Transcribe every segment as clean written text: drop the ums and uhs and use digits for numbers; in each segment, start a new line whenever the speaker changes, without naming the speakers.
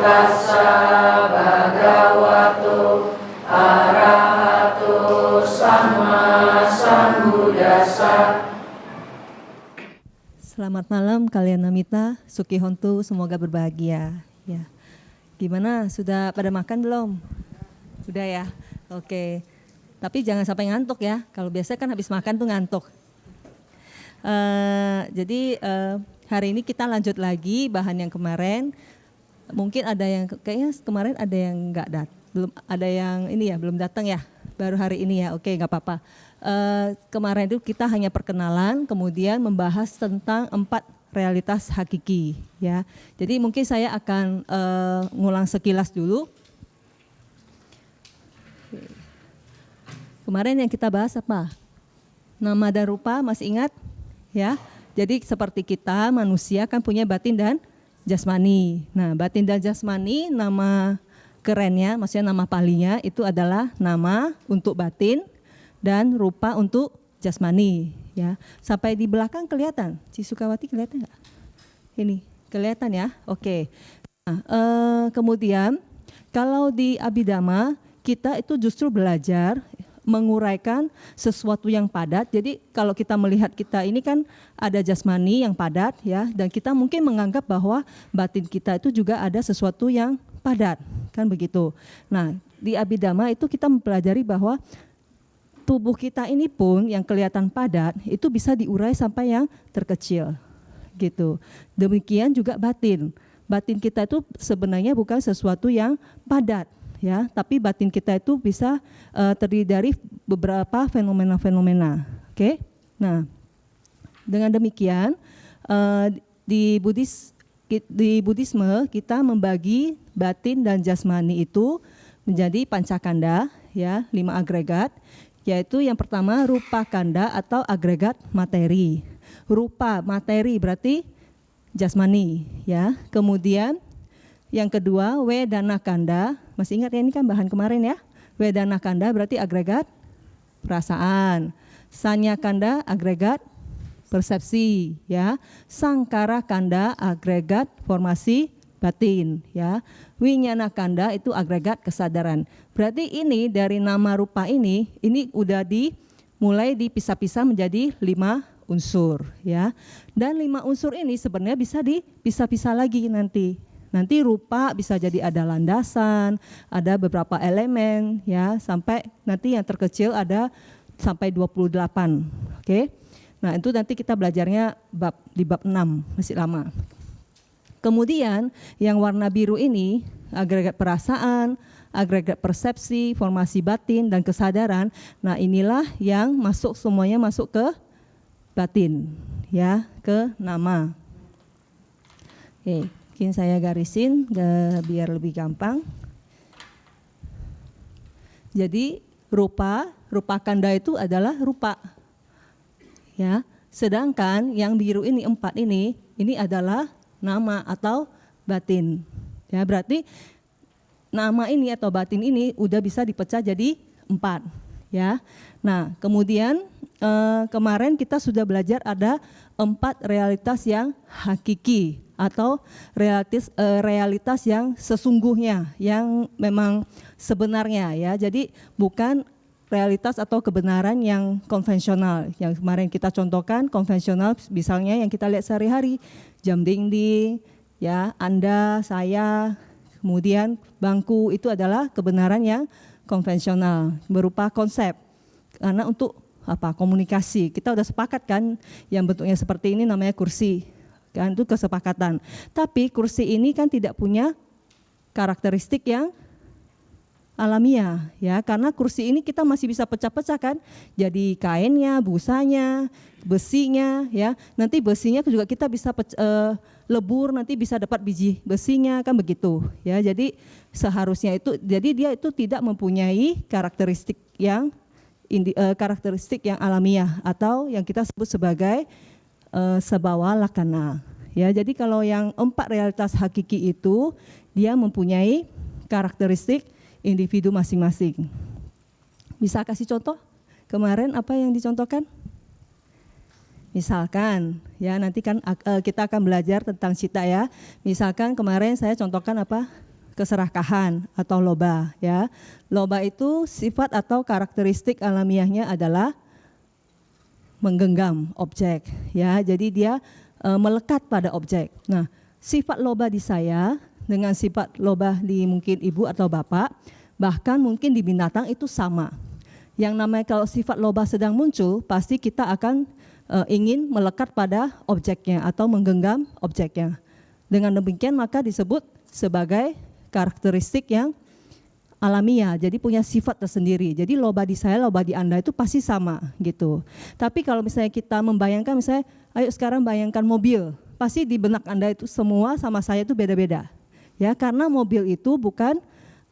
tassa bhagavato arahato sama sambuddhassa.
Selamat malam kalian Namita, Suki Hontu, semoga berbahagia. Ya, gimana? Sudah pada makan belum? Sudah ya, oke. Tapi jangan sampai ngantuk ya. Kalau biasa kan habis makan tuh ngantuk. Jadi hari ini kita lanjut lagi bahan yang kemarin. Mungkin ada yang kayaknya kemarin ada yang nggak belum ada yang ini ya belum datang ya. Baru hari ini ya. Oke, nggak apa-apa. Kemarin itu kita hanya perkenalan, kemudian membahas tentang 4 realitas hakiki. Ya. Jadi mungkin saya akan ngulang sekilas dulu. Kemarin yang kita bahas apa? Nama dan rupa masih ingat? Ya. Jadi seperti kita manusia kan punya batin dan jasmani. Nah, batin dan jasmani nama kerennya, maksudnya nama palinya itu adalah nama untuk batin dan rupa untuk jasmani. Ya, sampai di belakang kelihatan. Cisukawati kelihatan nggak? Ini kelihatan ya. Oke. Nah, kemudian kalau di Abhidhamma kita itu justru belajar menguraikan sesuatu yang padat. Jadi kalau kita melihat kita ini kan ada jasmani yang padat ya, dan kita mungkin menganggap bahwa batin kita itu juga ada sesuatu yang padat, kan begitu. Nah, di Abhidhamma itu kita mempelajari bahwa tubuh kita ini pun yang kelihatan padat itu bisa diurai sampai yang terkecil gitu. Demikian juga batin. Batin kita itu sebenarnya bukan sesuatu yang padat. Ya, tapi batin kita itu bisa terdiri dari beberapa fenomena-fenomena. Oke, nah dengan demikian di Buddhisme kita membagi batin dan jasmani itu menjadi pancakanda, ya 5 agregat, yaitu yang pertama rupa kanda atau agregat materi. Rupa materi berarti jasmani, ya. Kemudian yang kedua, Wedana kanda, masih ingat ya ini kan bahan kemarin ya. Wedana kanda berarti agregat perasaan. Sanya kanda agregat persepsi ya. Sangkara kanda agregat formasi batin ya. Winyana kanda itu agregat kesadaran. Berarti ini dari nama rupa ini udah mulai dipisah-pisah menjadi 5 unsur ya. Dan 5 unsur ini sebenarnya bisa dipisah-pisah lagi nanti. Nanti rupa bisa jadi ada landasan, ada beberapa elemen ya, sampai nanti yang terkecil ada sampai 28. Oke. Nah, itu nanti kita belajarnya di bab 6, masih lama. Kemudian yang warna biru ini agregat perasaan, agregat persepsi, formasi batin dan kesadaran. Nah, inilah yang semuanya masuk ke batin ya, ke nama. Oke. Mungkin saya garisin biar lebih gampang. Jadi rupa kanda itu adalah rupa. Ya, sedangkan yang biru ini 4 ini adalah nama atau batin. Ya, berarti nama ini atau batin ini udah bisa dipecah jadi 4, ya. Nah, kemudian kemarin kita sudah belajar ada 4 realitas yang hakiki atau realitas yang sesungguhnya, yang memang sebenarnya ya. Jadi bukan realitas atau kebenaran yang konvensional. Yang kemarin kita contohkan konvensional misalnya yang kita lihat sehari-hari, jam dinding, ya, Anda, saya, kemudian bangku, itu adalah kebenaran yang konvensional berupa konsep. Karena untuk komunikasi, kita udah sepakat kan yang bentuknya seperti ini namanya kursi. Kan itu kesepakatan. Tapi kursi ini kan tidak punya karakteristik yang alamiah ya, karena kursi ini kita masih bisa pecah-pecah kan, jadi kainnya, busanya, besinya ya. Nanti besinya juga kita bisa lebur, nanti bisa dapat biji besinya kan begitu ya. Jadi seharusnya itu, jadi dia itu tidak mempunyai karakteristik yang alamiah atau yang kita sebut sebagai sebawa lakana. Ya, jadi kalau yang 4 realitas hakiki itu dia mempunyai karakteristik individu masing-masing. Bisa kasih contoh? Kemarin apa yang dicontohkan? Misalkan ya nanti kan kita akan belajar tentang cita ya. Misalkan kemarin saya contohkan apa? Keserakahan atau loba ya. Loba itu sifat atau karakteristik alamiahnya adalah menggenggam objek ya. Jadi dia melekat pada objek. Nah, sifat loba di saya dengan sifat loba di mungkin ibu atau bapak, bahkan mungkin di binatang itu sama. Yang namanya kalau sifat loba sedang muncul, pasti kita akan ingin melekat pada objeknya atau menggenggam objeknya. Dengan demikian maka disebut sebagai karakteristik yang alamiah, jadi punya sifat tersendiri. Jadi loba di saya, loba di Anda itu pasti sama gitu. Tapi kalau misalnya kita membayangkan, misalnya ayo sekarang bayangkan mobil, pasti di benak Anda itu semua sama saya itu beda-beda. Ya, karena mobil itu bukan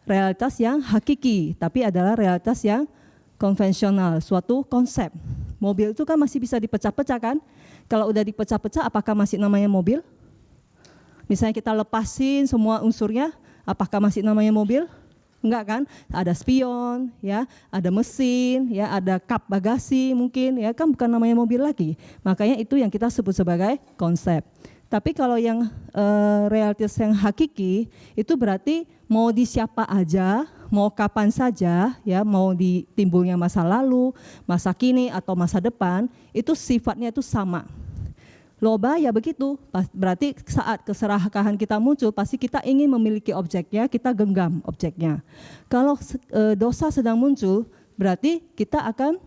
realitas yang hakiki, tapi adalah realitas yang konvensional, suatu konsep. Mobil itu kan masih bisa dipecah-pecah kan? Kalau udah dipecah-pecah, apakah masih namanya mobil? Misalnya kita lepasin semua unsurnya, apakah masih namanya mobil? Enggak kan? Ada spion, ya, ada mesin, ya, ada kap bagasi mungkin, ya kan bukan namanya mobil lagi. Makanya itu yang kita sebut sebagai konsep. Tapi kalau yang realitas yang hakiki itu berarti mau di siapa aja, mau kapan saja, ya, mau di timbulnya masa lalu, masa kini atau masa depan, itu sifatnya itu sama. Loba ya begitu, berarti saat keserakahan kita muncul, pasti kita ingin memiliki objeknya, kita genggam objeknya. Kalau dosa sedang muncul, berarti kita akan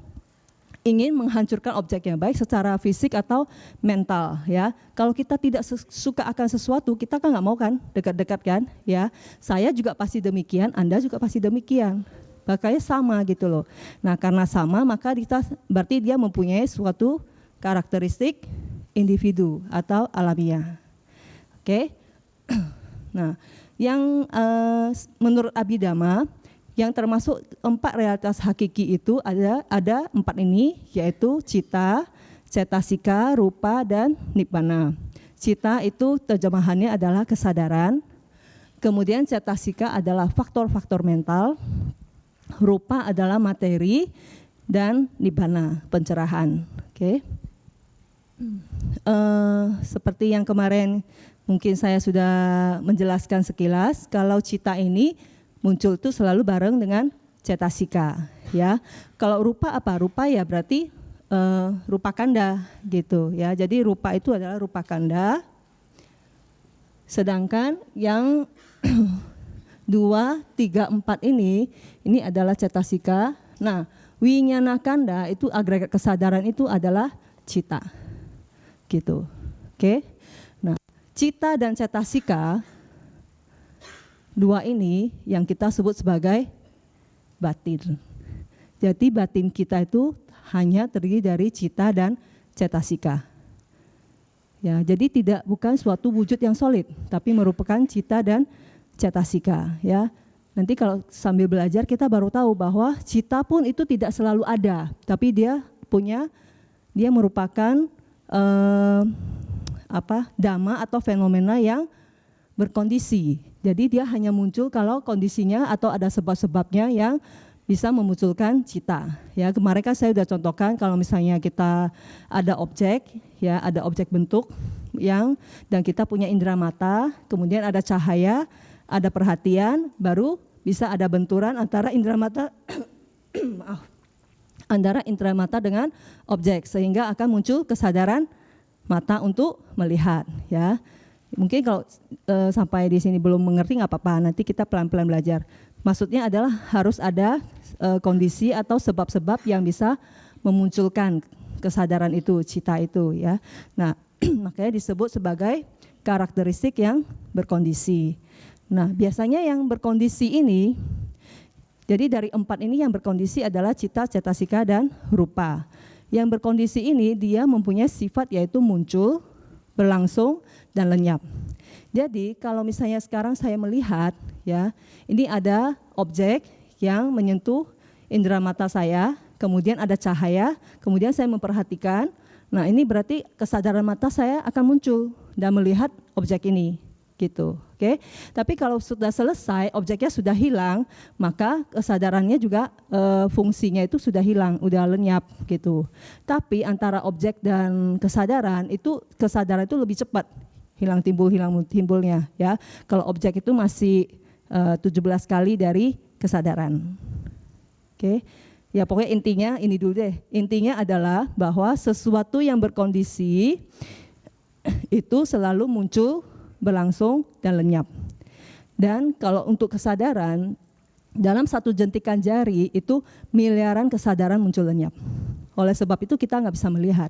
ingin menghancurkan objeknya, baik secara fisik atau mental ya. Kalau kita tidak suka akan sesuatu, kita kan nggak mau kan dekat-dekat kan ya. Saya juga pasti demikian, Anda juga pasti demikian. Makanya sama gitu loh. Nah karena sama maka kita berarti dia mempunyai suatu karakteristik individu atau alamiah. Oke. Nah yang menurut Abhidhamma yang termasuk 4 realitas hakiki itu ada 4 ini, yaitu cita, cetasika, rupa, dan nibbana. Cita itu terjemahannya adalah kesadaran, kemudian cetasika adalah faktor-faktor mental, rupa adalah materi, dan nibbana, pencerahan. Oke. Seperti yang kemarin mungkin saya sudah menjelaskan sekilas, kalau cita ini muncul itu selalu bareng dengan cetasika ya. Kalau rupa apa? Rupa ya berarti rupa kanda gitu ya. Jadi rupa itu adalah rupa kanda. Sedangkan yang 2, 3, 4 ini adalah cetasika. Nah, winyana kanda itu agregat kesadaran itu adalah cita. Gitu. Oke. Nah, cita dan cetasika 2 ini yang kita sebut sebagai batin. Jadi batin kita itu hanya terdiri dari cita dan cetasika. Ya, jadi bukan suatu wujud yang solid, tapi merupakan cita dan cetasika. Ya, nanti kalau sambil belajar kita baru tahu bahwa cita pun itu tidak selalu ada, tapi dia merupakan dhamma atau fenomena yang berkondisi. Jadi dia hanya muncul kalau kondisinya atau ada sebab-sebabnya yang bisa memunculkan cita. Ya, kemarin kan saya sudah contohkan kalau misalnya kita ada objek, ya, ada objek bentuk dan kita punya indera mata, kemudian ada cahaya, ada perhatian, baru bisa ada benturan antara indera mata antara indera mata dengan objek sehingga akan muncul kesadaran mata untuk melihat, ya. Mungkin kalau sampai di sini belum mengerti nggak apa-apa, nanti kita pelan-pelan belajar. Maksudnya adalah harus ada kondisi atau sebab-sebab yang bisa memunculkan kesadaran itu, cita itu ya. Nah, makanya disebut sebagai karakteristik yang berkondisi. Nah, biasanya yang berkondisi ini, jadi dari 4 ini yang berkondisi adalah cita, cetasika, dan rupa. Yang berkondisi ini dia mempunyai sifat yaitu muncul, berlangsung, dan lenyap. Jadi kalau misalnya sekarang saya melihat, ya, ini ada objek yang menyentuh indera mata saya, kemudian ada cahaya, kemudian saya memperhatikan. Nah, ini berarti kesadaran mata saya akan muncul dan melihat objek ini, gitu. Oke. Tapi kalau sudah selesai, objeknya sudah hilang, maka kesadarannya juga fungsinya itu sudah hilang, udah lenyap gitu. Tapi antara objek dan kesadaran itu lebih cepat hilang timbulnya ya. Kalau objek itu masih 17 kali dari kesadaran. Oke. Ya pokoknya intinya ini dulu deh. Intinya adalah bahwa sesuatu yang berkondisi itu selalu muncul, berlangsung, dan lenyap. Dan kalau untuk kesadaran, dalam satu jentikan jari itu miliaran kesadaran muncul lenyap. Oleh sebab itu kita nggak bisa melihat.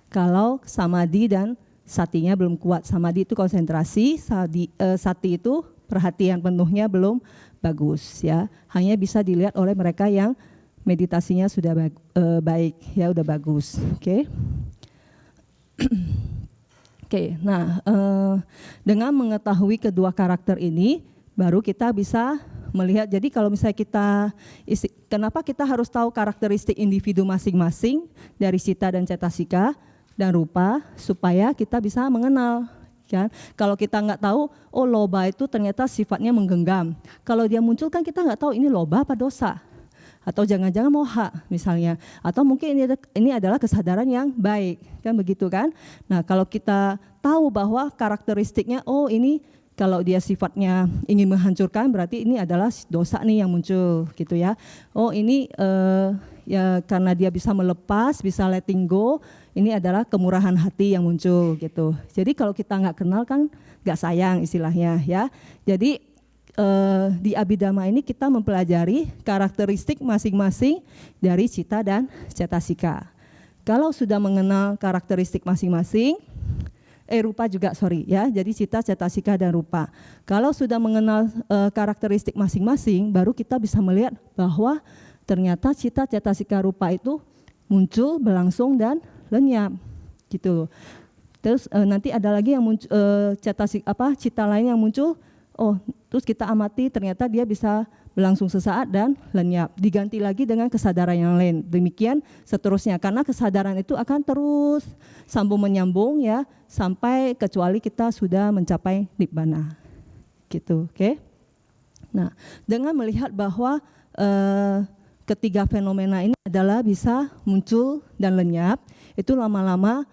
Kalau samadhi dan satinya belum kuat. Samadhi itu konsentrasi, sati itu perhatian penuhnya belum bagus ya. Hanya bisa dilihat oleh mereka yang meditasinya sudah baik ya, udah bagus. Oke. Oke, nah dengan mengetahui kedua karakter ini, baru kita bisa melihat. Jadi kalau misalnya kenapa kita harus tahu karakteristik individu masing-masing dari cita dan cetasika dan rupa, supaya kita bisa mengenal. Kan? Kalau kita nggak tahu, oh loba itu ternyata sifatnya menggenggam. Kalau dia muncul kan kita nggak tahu ini loba apa dosa. Atau jangan-jangan moha misalnya, atau mungkin ini adalah kesadaran yang baik, kan begitu kan? Nah kalau kita tahu bahwa karakteristiknya, oh ini kalau dia sifatnya ingin menghancurkan, berarti ini adalah dosa nih yang muncul gitu ya. Oh ini ya karena dia bisa melepas, bisa letting go, ini adalah kemurahan hati yang muncul gitu. Jadi kalau kita nggak kenal kan nggak sayang istilahnya ya. Jadi di Abhidhamma ini kita mempelajari karakteristik masing-masing dari cita dan cetasika. Kalau sudah mengenal karakteristik masing-masing, rupa juga ya. Jadi cita, cetasika dan rupa. Kalau sudah mengenal karakteristik masing-masing, baru kita bisa melihat bahwa ternyata cita, cetasika, rupa itu muncul, berlangsung dan lenyap, gitu. Terus nanti ada lagi yang muncul cita lain yang muncul. Oh, terus kita amati ternyata dia bisa berlangsung sesaat dan lenyap. Diganti lagi dengan kesadaran yang lain. Demikian seterusnya, karena kesadaran itu akan terus sambung menyambung ya, sampai kecuali kita sudah mencapai nibbana. Gitu, oke? Nah, dengan melihat bahwa ketiga fenomena ini adalah bisa muncul dan lenyap, itu lama-lama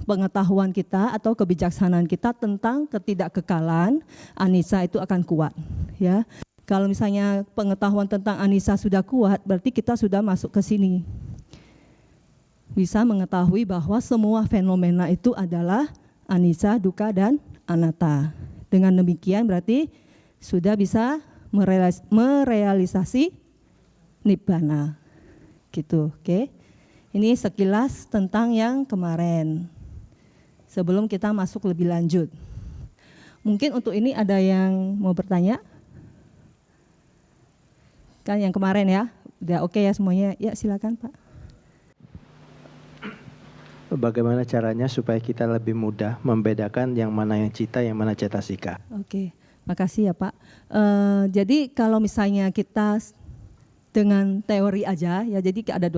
pengetahuan kita atau kebijaksanaan kita tentang ketidakkekalan anisa itu akan kuat ya. Kalau misalnya pengetahuan tentang anisa sudah kuat, berarti kita sudah masuk ke sini. Bisa mengetahui bahwa semua fenomena itu adalah anisa, dukkha dan anatta. Dengan demikian berarti sudah bisa merealisasi nibbana. Gitu, oke. Ini sekilas tentang yang kemarin. Sebelum kita masuk lebih lanjut. Mungkin untuk ini ada yang mau bertanya? Kan yang kemarin ya, udah oke ya semuanya. Ya silakan Pak.
Bagaimana caranya supaya kita lebih mudah membedakan yang mana yang cita, yang mana cetasika? Oke,
makasih ya Pak. Jadi kalau misalnya kita dengan teori aja ya, jadi ada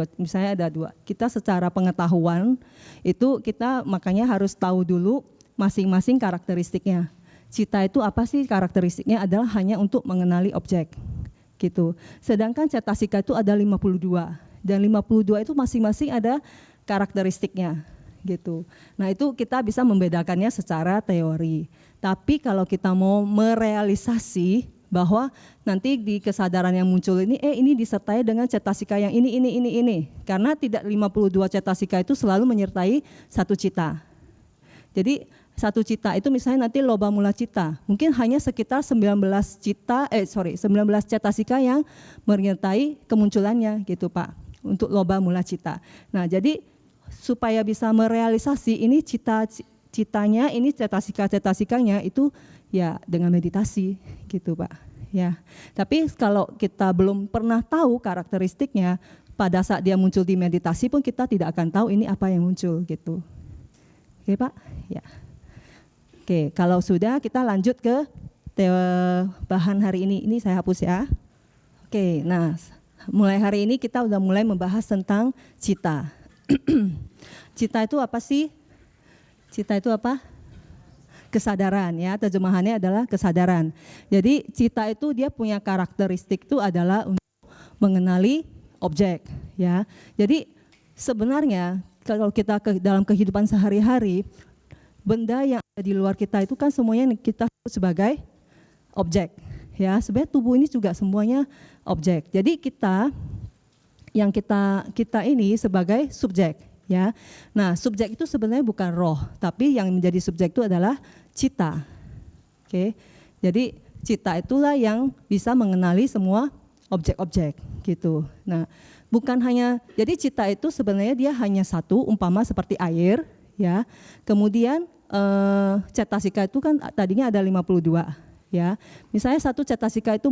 dua. Kita secara pengetahuan itu kita makanya harus tahu dulu masing-masing karakteristiknya. Cita itu apa sih karakteristiknya? Adalah hanya untuk mengenali objek gitu. Sedangkan cetasika itu ada 52 dan 52 itu masing-masing ada karakteristiknya gitu. Nah itu kita bisa membedakannya secara teori. Tapi kalau kita mau merealisasi bahwa nanti di kesadaran yang muncul ini, ini disertai dengan cetasika yang ini. Karena tidak 52 cetasika itu selalu menyertai satu cita. Jadi satu cita itu misalnya nanti loba mula cita, mungkin hanya sekitar 19 cetasika yang menyertai kemunculannya gitu Pak, untuk loba mula cita. Nah jadi supaya bisa merealisasi ini citanya, ini cetasika-cetasikanya itu ya dengan meditasi gitu Pak. Ya, tapi kalau kita belum pernah tahu karakteristiknya, pada saat dia muncul di meditasi pun kita tidak akan tahu ini apa yang muncul gitu. Oke Pak? Ya. Oke, kalau sudah kita lanjut ke bahan hari ini. Ini saya hapus ya. Oke, nah mulai hari ini kita udah mulai membahas tentang cita. Cita itu apa sih? Cita itu apa? kesadaran ya, terjemahannya adalah kesadaran. Jadi cita itu dia punya karakteristik itu adalah untuk mengenali objek ya. Jadi sebenarnya kalau kita dalam kehidupan sehari-hari, benda yang ada di luar kita itu kan semuanya kita sebut sebagai objek ya. Sebenarnya tubuh ini juga semuanya objek. Jadi kita ini sebagai subjek ya. Nah, subjek itu sebenarnya bukan roh, tapi yang menjadi subjek itu adalah cita. Oke. Jadi cita itulah yang bisa mengenali semua objek-objek gitu. Nah, bukan hanya, jadi cita itu sebenarnya dia hanya satu, umpama seperti air ya. Kemudian cetasika itu kan tadinya ada 52 ya. Misalnya satu cetasika itu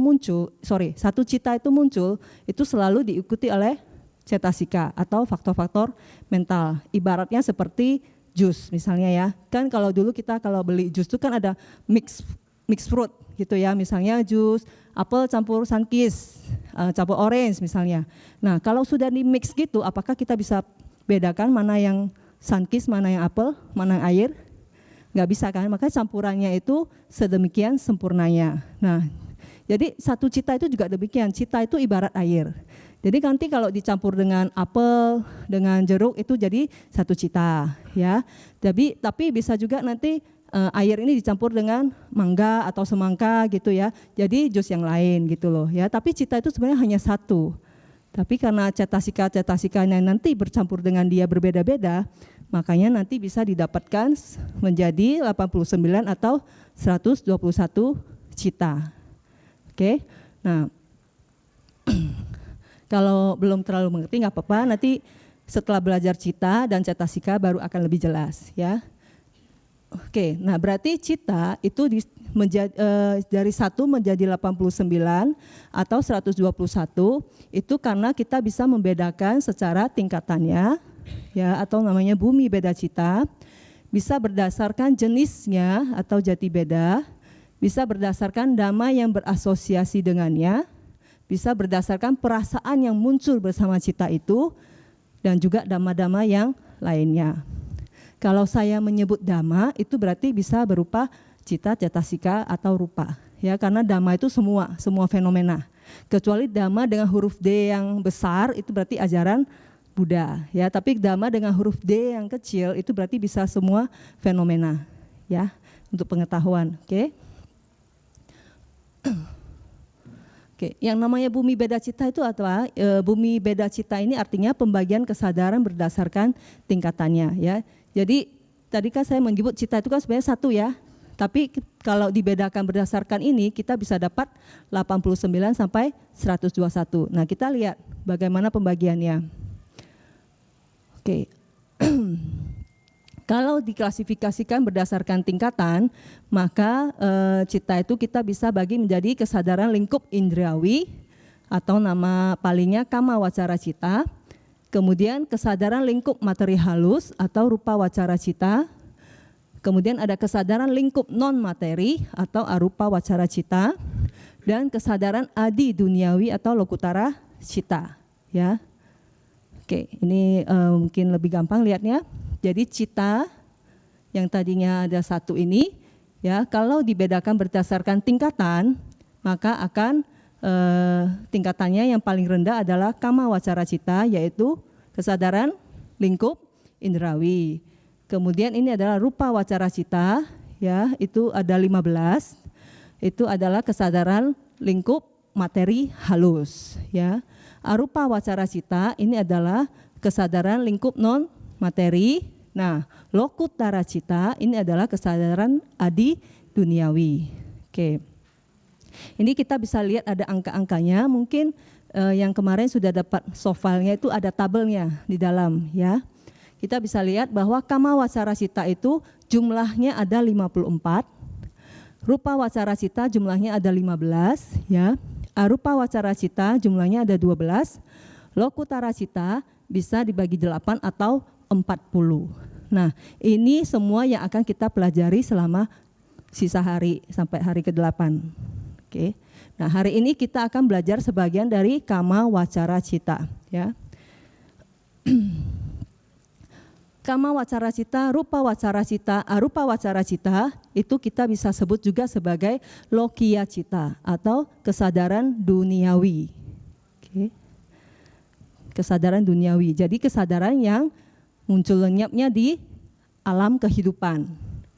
satu cita itu muncul, itu selalu diikuti oleh cetasika atau faktor-faktor mental. Ibaratnya seperti jus misalnya ya. Kan kalau dulu kita kalau beli jus itu kan ada mix fruit gitu ya. Misalnya jus apel campur sunkist, campur orange misalnya. Nah, kalau sudah di mix gitu, apakah kita bisa bedakan mana yang sunkist, mana yang apel, mana yang air? Nggak bisa kan, makanya campurannya itu sedemikian sempurnanya. Nah, jadi satu cita itu juga demikian, cita itu ibarat air. Jadi nanti kalau dicampur dengan apel, dengan jeruk itu jadi satu cita ya. Tapi bisa juga nanti air ini dicampur dengan mangga atau semangka gitu ya, jadi jus yang lain gitu loh ya. Tapi cita itu sebenarnya hanya satu. Tapi karena cetasikanya nanti bercampur dengan dia berbeda-beda, makanya nanti bisa didapatkan menjadi 89 atau 121 cita. Oke. Nah, kalau belum terlalu mengerti nggak apa-apa, nanti setelah belajar cita dan cetasika baru akan lebih jelas ya. Oke, nah berarti cita itu dari 1 menjadi 89 atau 121 itu karena kita bisa membedakan secara tingkatannya ya, atau namanya bumi beda cita, bisa berdasarkan jenisnya atau jati beda, bisa berdasarkan dhamma yang berasosiasi dengannya, bisa berdasarkan perasaan yang muncul bersama cita itu, dan juga dhamma-dhamma yang lainnya. Kalau saya menyebut dhamma itu berarti bisa berupa cita, cetasika atau rupa ya, karena dhamma itu semua fenomena. Kecuali dhamma dengan huruf D yang besar itu berarti ajaran Buddha ya, tapi dhamma dengan huruf D yang kecil itu berarti bisa semua fenomena ya, untuk pengetahuan. Oke. Oke, yang namanya bumi beda cita itu apa? Bumi beda cita ini artinya pembagian kesadaran berdasarkan tingkatannya ya. Jadi tadi kan saya menyebut cita itu kan sebenarnya satu ya. Tapi kalau dibedakan berdasarkan ini kita bisa dapat 89 sampai 121. Nah, kita lihat bagaimana pembagiannya. Oke. Kalau diklasifikasikan berdasarkan tingkatan, maka cita itu kita bisa bagi menjadi kesadaran lingkup indrawi atau nama palingnya kama wacara cita. Kemudian kesadaran lingkup materi halus atau rupa wacara cita. Kemudian ada kesadaran lingkup non materi atau arupa wacara cita, dan kesadaran adi duniawi atau lokutara cita ya. Oke, ini mungkin lebih gampang lihatnya. Jadi cita yang tadinya ada satu ini ya, kalau dibedakan berdasarkan tingkatan, maka akan tingkatannya yang paling rendah adalah kama wacara cita, yaitu kesadaran lingkup indrawi. Kemudian ini adalah rupa wacara cita ya, itu ada 15. Itu adalah kesadaran lingkup materi halus ya. Arupa wacara cita ini adalah kesadaran lingkup non materi. Nah, lokutara cita ini adalah kesadaran adi duniawi. Oke. Ini kita bisa lihat ada angka-angkanya, mungkin yang kemarin sudah dapat soft file-nya itu ada tabelnya di dalam ya. Kita bisa lihat bahwa kama wacara cita itu jumlahnya ada 54, rupa wacara cita jumlahnya ada 15 ya, arupa wacara cita jumlahnya ada 12, lokutara cita bisa dibagi 8 atau 40. Nah, ini semua yang akan kita pelajari selama sisa hari sampai hari ke-8. Oke. Nah, hari ini kita akan belajar sebagian dari kama wacara cita ya. kama wacara cita, rupa wacara cita, arupa wacara cita, itu kita bisa sebut juga sebagai lokiya cita atau kesadaran duniawi. Oke. Kesadaran duniawi. Jadi kesadaran yang muncul lenyapnya di alam kehidupan.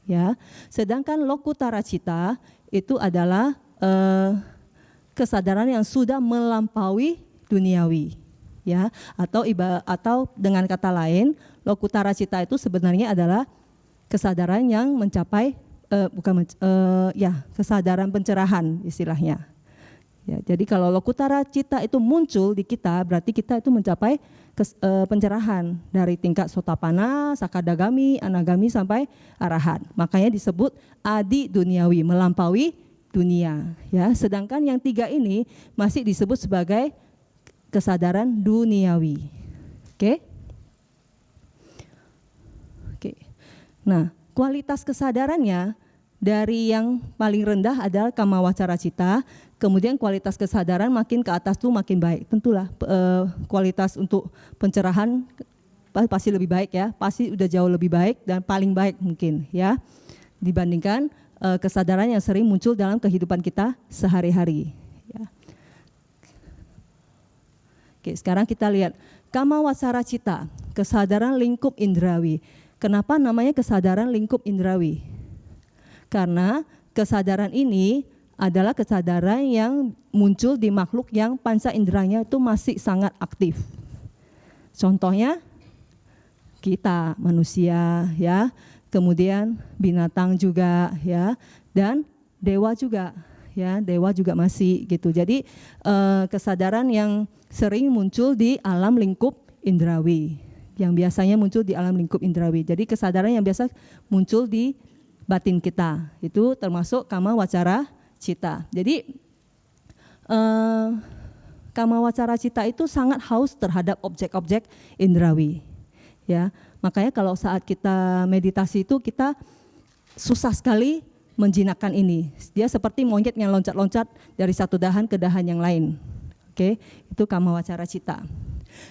Ya. Sedangkan lokutara cita itu adalah kesadaran yang sudah melampaui duniawi. Ya, atau dengan kata lain, lokutara cita itu sebenarnya adalah kesadaran yang mencapai kesadaran pencerahan istilahnya. Ya, jadi kalau lokutara cita itu muncul di kita, berarti kita itu mencapai pencerahan dari tingkat sotapana, sakadagami, anagami sampai arahat. Makanya disebut adi duniawi, melampaui dunia. Ya, sedangkan yang 3 ini masih disebut sebagai kesadaran duniawi. Oke? Oke. Nah, kualitas kesadarannya dari yang paling rendah adalah kama wacara cita, kemudian kualitas kesadaran makin ke atas tuh makin baik. Tentulah kualitas untuk pencerahan pasti lebih baik ya, pasti udah jauh lebih baik dan paling baik mungkin ya dibandingkan kesadaran yang sering muncul dalam kehidupan kita sehari-hari. Ya. Oke, sekarang kita lihat kama wacara cita, kesadaran lingkup indrawi. Kenapa namanya kesadaran lingkup indrawi? Karena kesadaran ini adalah kesadaran yang muncul di makhluk yang panca inderanya itu masih sangat aktif. Contohnya kita manusia ya, kemudian binatang juga ya, dan dewa juga ya, dewa juga masih gitu. Jadi kesadaran yang sering muncul di alam lingkup indrawi, yang biasanya muncul di alam lingkup indrawi. Jadi kesadaran yang biasa muncul di batin kita itu termasuk kama wacara cita. Jadi kama wacara cita itu sangat haus terhadap objek-objek indrawi. Ya, makanya kalau saat kita meditasi itu kita susah sekali menjinakkan ini. Dia seperti monyet yang loncat-loncat dari satu dahan ke dahan yang lain. Oke, itu kama wacara cita.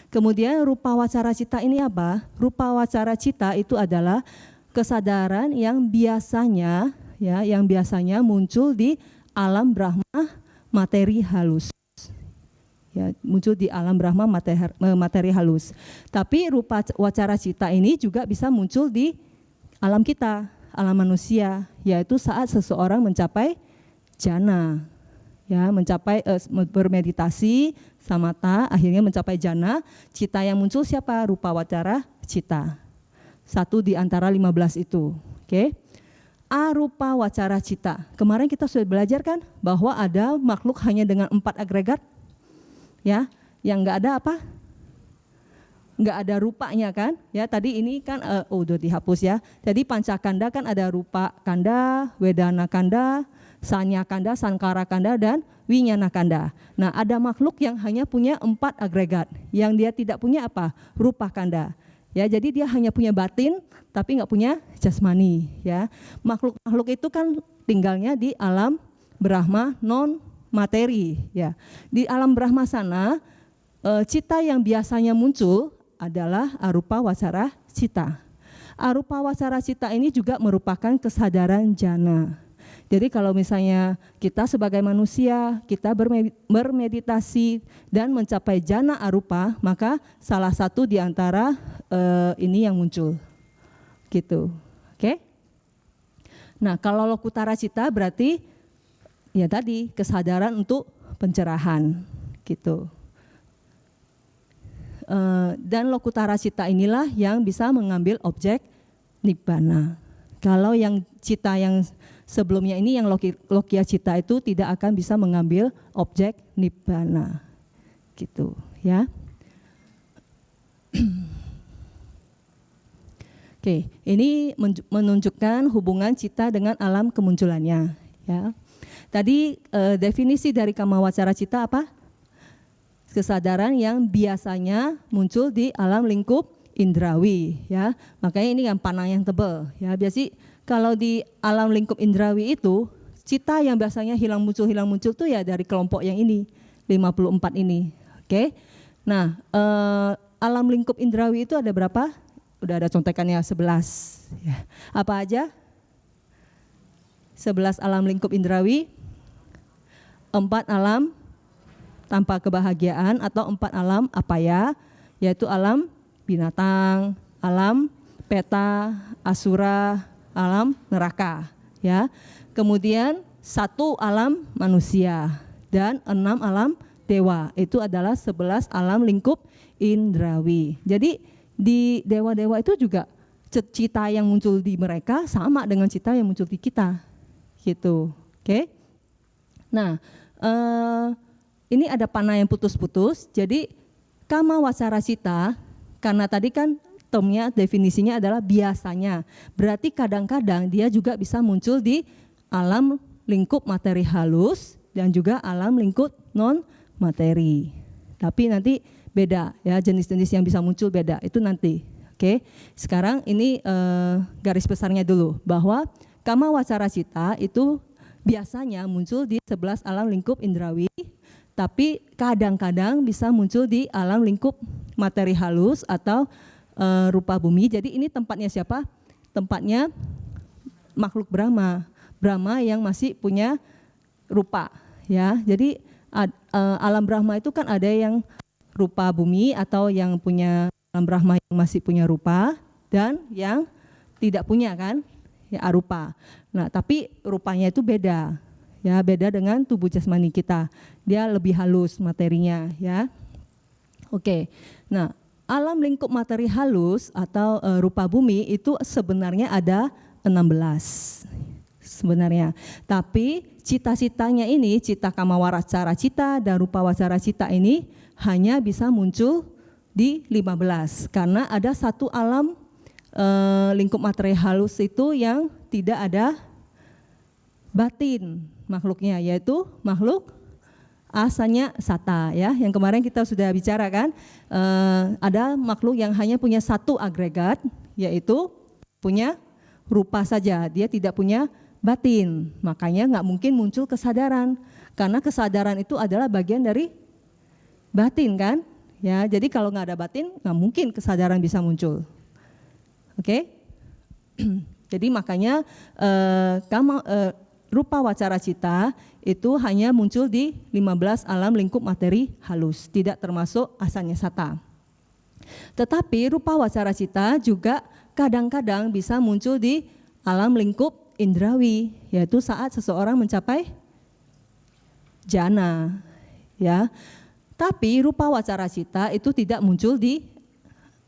Kemudian rupa wacara cita ini apa? Rupa wacara cita itu adalah kesadaran yang biasanya ya, yang biasanya muncul di alam Brahma materi halus. Ya, muncul di alam Brahma materi halus. Tapi rupa wacara cita ini juga bisa muncul di alam kita, alam manusia, yaitu saat seseorang mencapai jana. Ya, mencapai bermeditasi samatha, akhirnya mencapai jana, cita yang muncul siapa? Rupa wacara cita. 1 di antara 15 itu. Oke. Arupa wacara cita. Kemarin kita sudah belajar kan bahwa ada makhluk hanya dengan 4 agregat. Ya, yang enggak ada apa? Enggak ada rupanya kan? Ya, tadi ini kan udah dihapus ya. Jadi pancakanda kan ada rupa kanda, wedana kanda, sanya kanda, sankara kanda, dan winyana kanda. Nah, ada makhluk yang hanya punya 4 agregat. Yang dia tidak punya apa? Rupa kanda. Ya, jadi dia hanya punya batin tapi nggak punya jasmani. Ya, makhluk itu kan tinggalnya di alam Brahma non materi. Ya, di alam Brahma sana cita yang biasanya muncul adalah arupa wacara cita. Arupa wacara cita ini juga merupakan kesadaran jana. Jadi kalau misalnya kita sebagai manusia, kita bermeditasi dan mencapai jana arupa, maka salah satu di antara ini yang muncul. Gitu. Oke? Nah, kalau lokutara cita berarti ya tadi kesadaran untuk pencerahan. Gitu. Dan lokutara cita inilah yang bisa mengambil objek nibbana. Kalau yang cita yang sebelumnya ini yang lokiya cita itu tidak akan bisa mengambil objek nibbana. Gitu, ya. Oke, ini menunjukkan hubungan cita dengan alam kemunculannya, ya. Tadi definisi dari kama wacara cita apa? Kesadaran yang biasanya muncul di alam lingkup indrawi, ya. Makanya ini yang panang yang tebal, ya. Biasanya kalau di alam lingkup indrawi itu cita yang biasanya hilang muncul tuh ya dari kelompok yang ini 54 ini. Oke. Nah, alam lingkup indrawi itu ada berapa? udah ada contekannya 11. Ya. Apa aja? 11 alam lingkup indrawi, 4 alam tanpa kebahagiaan atau 4 alam apaya, yaitu alam binatang, alam peta, asura, alam neraka. Ya. Kemudian 1 alam manusia dan 6 alam dewa. Itu adalah 11 alam lingkup indrawi. Jadi di dewa-dewa itu juga cita yang muncul di mereka sama dengan cita yang muncul di kita. Gitu. Oke. Nah, ini ada panah yang putus-putus. Jadi kama wacara cita, karena tadi kan termnya, definisinya adalah biasanya. Berarti kadang-kadang dia juga bisa muncul di alam lingkup materi halus dan juga alam lingkup non materi. Tapi nanti beda ya, jenis-jenis yang bisa muncul beda, itu nanti. Oke. Sekarang ini garis besarnya dulu, bahwa kama wacara cita itu biasanya muncul di 11 alam lingkup indrawi, tapi kadang-kadang bisa muncul di alam lingkup materi halus atau rupa bumi. Jadi ini tempatnya siapa? Tempatnya makhluk Brahma. Brahma yang masih punya rupa, ya. Jadi alam Brahma itu kan ada yang rupa bumi atau yang punya alam Brahma yang masih punya rupa dan yang tidak punya kan, ya arupa. Nah, tapi rupanya itu beda, ya beda dengan tubuh jasmani kita. Dia lebih halus materinya, ya. Oke. Nah, alam lingkup materi halus atau rupa bumi itu sebenarnya ada 16. Sebenarnya, tapi cita-citanya ini, cita kama wacara cita dan rupa wacara cita ini hanya bisa muncul di 15 karena ada 1 alam lingkup materi halus itu yang tidak ada batin makhluknya, yaitu makhluk asanya sata, ya. Yang kemarin kita sudah bicarakan, ada makhluk yang hanya punya 1 agregat, yaitu punya rupa saja, dia tidak punya batin. Makanya nggak mungkin muncul kesadaran, karena kesadaran itu adalah bagian dari batin kan, ya. Jadi kalau nggak ada batin nggak mungkin kesadaran bisa muncul. Oke. Jadi makanya rupa wacara cita itu hanya muncul di 15 alam lingkup materi halus, tidak termasuk asanya sata. Tetapi rupa wacara cita juga kadang-kadang bisa muncul di alam lingkup indrawi, yaitu saat seseorang mencapai jana, ya. Tapi rupa wacara cita itu tidak muncul di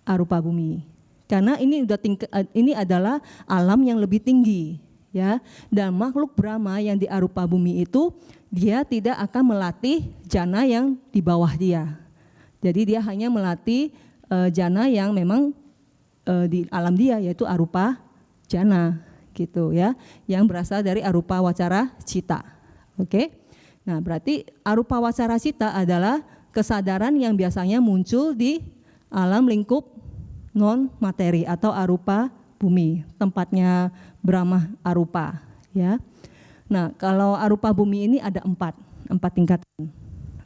arupa bumi, karena ini adalah alam yang lebih tinggi, ya. Dan makhluk Brahma yang di arupa bumi itu dia tidak akan melatih jana yang di bawah dia. Jadi dia hanya melatih jana yang memang di alam dia, yaitu arupa jana, gitu ya, yang berasal dari arupa wacara cita. Oke. Nah, berarti arupa wacara cita adalah kesadaran yang biasanya muncul di alam lingkup non materi atau arupa bumi, tempatnya Brahma arupa, ya. Nah, kalau arupa bumi ini ada 4 tingkatan.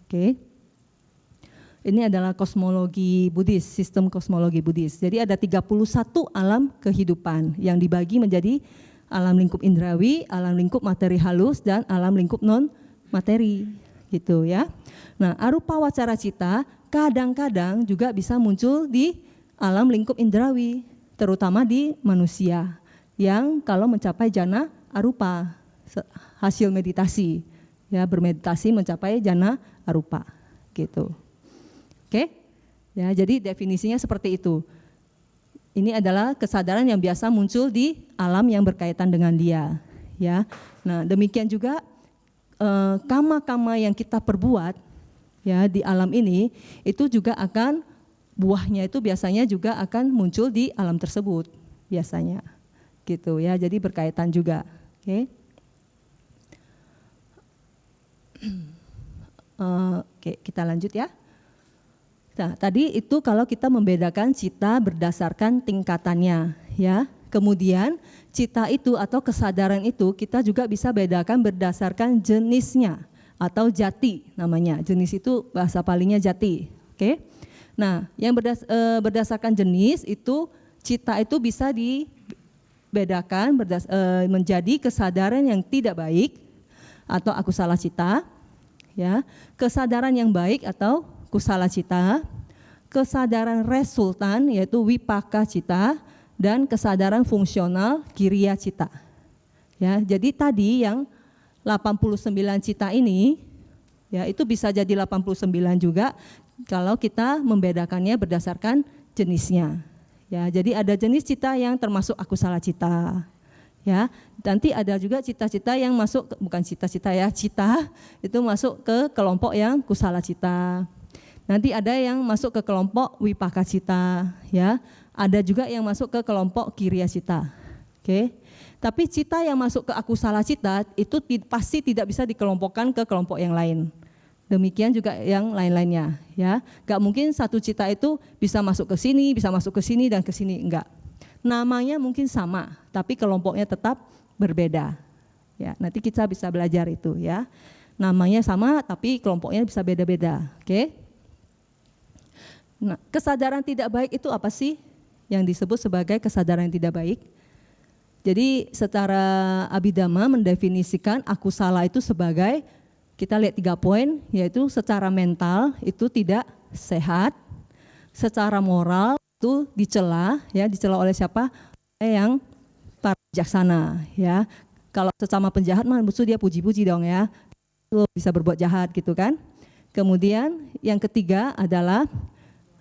Oke. Ini adalah kosmologi Buddhis, sistem kosmologi Buddhis. Jadi ada 31 alam kehidupan yang dibagi menjadi alam lingkup indrawi, alam lingkup materi halus, dan alam lingkup non materi, gitu ya. Nah, arupa wacara cita kadang-kadang juga bisa muncul di alam lingkup indrawi, terutama di manusia yang kalau mencapai jana arupa hasil meditasi, ya, bermeditasi mencapai jana arupa, gitu. Oke, ya, jadi definisinya seperti itu. Ini adalah kesadaran yang biasa muncul di alam yang berkaitan dengan dia, ya. Nah, demikian juga kama-kama yang kita perbuat, ya, di alam ini itu juga akan buahnya itu biasanya juga akan muncul di alam tersebut, biasanya, gitu ya. Jadi berkaitan juga. Oke. Oke, kita lanjut ya. Nah, tadi itu kalau kita membedakan cita berdasarkan tingkatannya, ya. Kemudian cita itu atau kesadaran itu kita juga bisa bedakan berdasarkan jenisnya atau jati namanya. Jenis itu bahasa palingnya jati, oke. Nah, yang berdasarkan jenis itu cita itu bisa dibedakan menjadi kesadaran yang tidak baik atau akusala cita, ya, kesadaran yang baik atau kusala cita, kesadaran resultan yaitu wipaka cita, dan kesadaran fungsional kiriya cita. Ya, jadi tadi yang 89 cita ini, ya, itu bisa jadi 89 juga kalau kita membedakannya berdasarkan jenisnya. Ya, jadi ada jenis cita yang termasuk akusala cita. Ya, nanti ada juga cita-cita yang masuk, bukan cita-cita ya, cita itu masuk ke kelompok yang kusala cita. Nanti ada yang masuk ke kelompok wipaka cita, ya. Ada juga yang masuk ke kelompok kiriya cita. Oke. Tapi cita yang masuk ke akusala cita itu pasti tidak bisa dikelompokkan ke kelompok yang lain. Demikian juga yang lain-lainnya, ya. Gak mungkin satu cita itu bisa masuk ke sini dan ke sini, enggak. Namanya mungkin sama, tapi kelompoknya tetap berbeda. Ya, nanti kita bisa belajar itu, ya. Namanya sama tapi kelompoknya bisa beda-beda, oke? Nah, kesadaran tidak baik itu apa sih yang disebut sebagai kesadaran yang tidak baik? Jadi secara Abhidhamma mendefinisikan akusala itu sebagai, kita lihat 3 poin, yaitu secara mental itu tidak sehat, secara moral itu dicela, ya, dicela oleh siapa? Oleh yang para bijaksana, ya. Kalau sesama penjahat mah musuh dia puji-puji dong, ya. Lu bisa berbuat jahat gitu kan. Kemudian yang ketiga adalah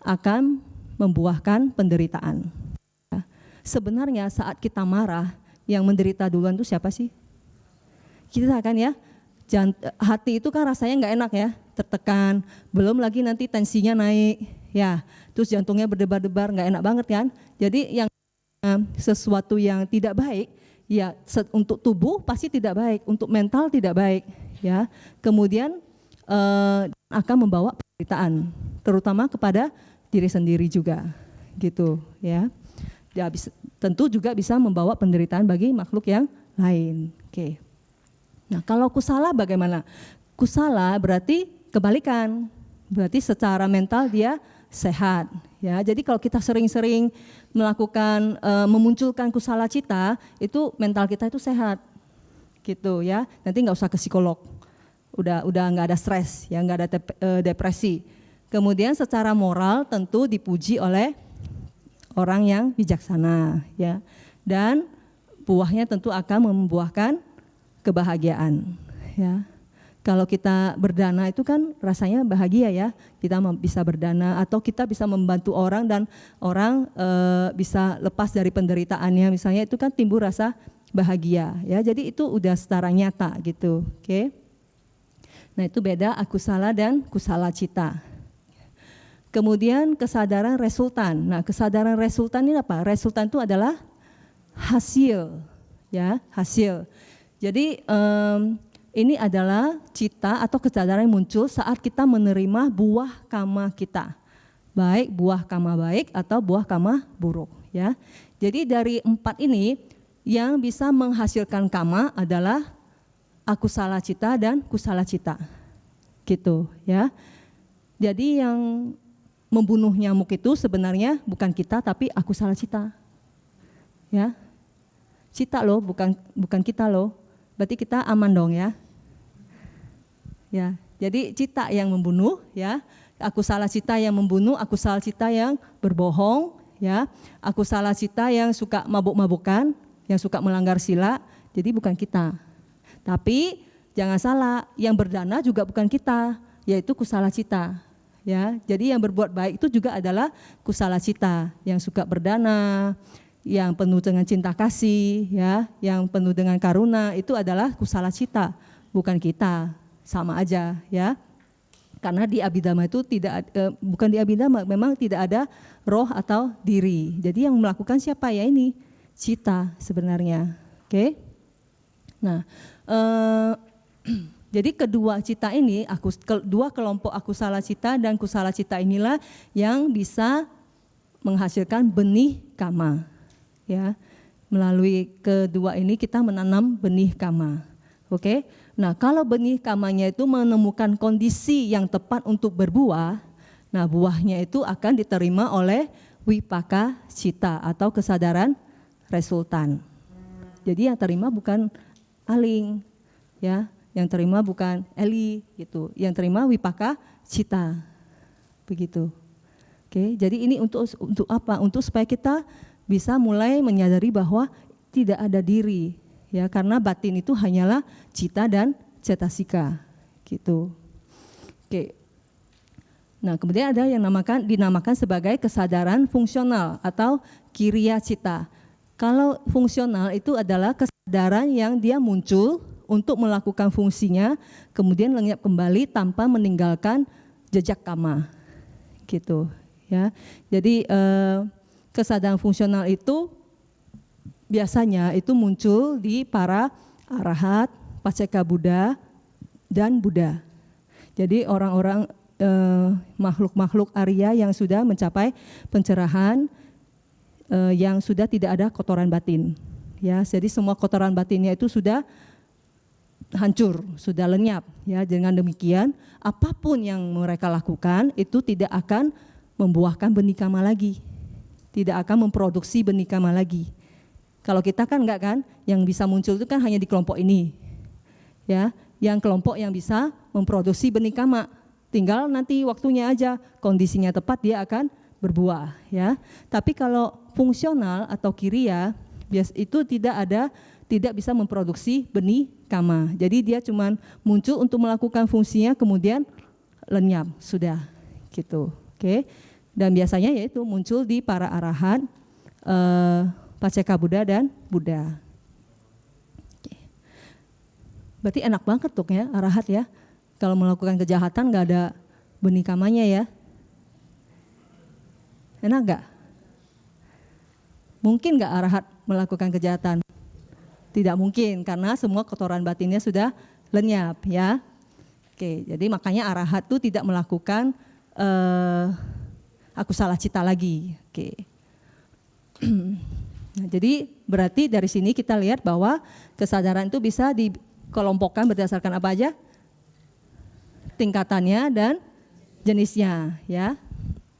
akan membuahkan penderitaan. Sebenarnya saat kita marah, yang menderita duluan itu siapa sih? Kita kan, ya. Hati itu kan rasanya nggak enak, ya, tertekan. Belum lagi nanti tensinya naik, ya. Terus jantungnya berdebar-debar, nggak enak banget kan. Jadi yang sesuatu yang tidak baik, ya, untuk tubuh pasti tidak baik, untuk mental tidak baik, ya. Kemudian akan membawa penderitaan, terutama kepada diri sendiri juga, gitu, ya. Ya, tentu juga bisa membawa penderitaan bagi makhluk yang lain. Oke. Nah, kalau kusala bagaimana? Kusala berarti kebalikan, berarti secara mental dia sehat, ya. Jadi kalau kita sering-sering melakukan memunculkan kusala cita, itu mental kita itu sehat, gitu, ya. Nanti nggak usah ke psikolog, udah nggak ada stres, ya, nggak ada depresi. Kemudian secara moral tentu dipuji oleh orang yang bijaksana, ya, dan buahnya tentu akan membuahkan kebahagiaan, ya. Kalau kita berdana itu kan rasanya bahagia, ya, kita bisa berdana atau kita bisa membantu orang dan orang bisa lepas dari penderitaannya, misalnya, itu kan timbul rasa bahagia, ya. Jadi itu udah secara nyata gitu, oke. Nah, itu beda akusala dan kusala cita. Kemudian kesadaran resultan. Nah, kesadaran resultan ini apa? Resultan itu adalah hasil, ya, hasil. Jadi ini adalah cita atau kesadaran yang muncul saat kita menerima buah kama kita, baik buah kama baik atau buah kama buruk, ya. Jadi dari 4 ini yang bisa menghasilkan kama adalah akusala cita dan kusala cita, gitu, ya. Jadi yang membunuh nyamuk itu sebenarnya bukan kita tapi akusala cita, ya. Cita loh, bukan kita loh. Berarti kita aman dong, ya. Ya, jadi cita yang membunuh, ya. Akusala cita yang membunuh, akusala cita yang berbohong, ya. Akusala cita yang suka mabuk-mabukan, yang suka melanggar sila, jadi bukan kita. Tapi jangan salah, yang berdana juga bukan kita, yaitu kusala cita. Ya, jadi yang berbuat baik itu juga adalah kusala cita, yang suka berdana, yang penuh dengan cinta kasih, ya, yang penuh dengan karuna, itu adalah kusala cita, bukan kita, sama aja, ya. Karena di Abhidhamma itu bukan di Abhidhamma, memang tidak ada roh atau diri. Jadi yang melakukan siapa, ya ini cita sebenarnya, oke. Nah, jadi kedua cita ini, dua kelompok akusala cita dan kusala cita inilah yang bisa menghasilkan benih kama, ya. Melalui kedua ini kita menanam benih kama, oke. Nah, kalau benih kamanya itu menemukan kondisi yang tepat untuk berbuah, nah buahnya itu akan diterima oleh wipaka cita atau kesadaran resultan. Jadi yang terima bukan aling, ya, yang terima bukan eli, gitu. Yang terima wipaka cita, begitu. Oke, jadi ini untuk apa? Untuk supaya kita bisa mulai menyadari bahwa tidak ada diri, ya, karena batin itu hanyalah cita dan cetasika, gitu. Oke. Nah, kemudian ada yang dinamakan sebagai kesadaran fungsional atau kiriya cita. Kalau fungsional itu adalah kesadaran yang dia muncul untuk melakukan fungsinya, kemudian lenyap kembali tanpa meninggalkan jejak kama, gitu, ya. Jadi kesadaran fungsional itu biasanya itu muncul di para arahat, paceka Buddha, dan Buddha. Jadi orang-orang makhluk-makhluk Arya yang sudah mencapai pencerahan, yang sudah tidak ada kotoran batin, ya. Jadi semua kotoran batinnya itu sudah hancur, sudah lenyap, ya. Dengan demikian apapun yang mereka lakukan itu tidak akan membuahkan benih kama lagi, tidak akan memproduksi benih kama lagi. Kalau kita kan enggak kan, yang bisa muncul itu kan hanya di kelompok ini, ya, yang kelompok yang bisa memproduksi benih kama. Tinggal nanti waktunya aja, kondisinya tepat dia akan berbuah, ya. Tapi kalau fungsional atau kiriya itu tidak bisa memproduksi benih kama. Jadi dia cuma muncul untuk melakukan fungsinya, kemudian lenyap, sudah, gitu. Oke. Dan biasanya yaitu muncul di para arahat, paceka Buddha dan Buddha. Oke. Berarti enak banget tuh ya arahat, ya. Kalau melakukan kejahatan nggak ada benih kamanya, ya. Enak nggak? Mungkin nggak arahat melakukan kejahatan? Tidak mungkin, karena semua kotoran batinnya sudah lenyap, ya. Oke, jadi makanya arahat itu tidak melakukan akusala cita lagi. Oke. Nah, jadi berarti dari sini kita lihat bahwa kesadaran itu bisa dikelompokkan berdasarkan apa aja? Tingkatannya dan jenisnya, ya.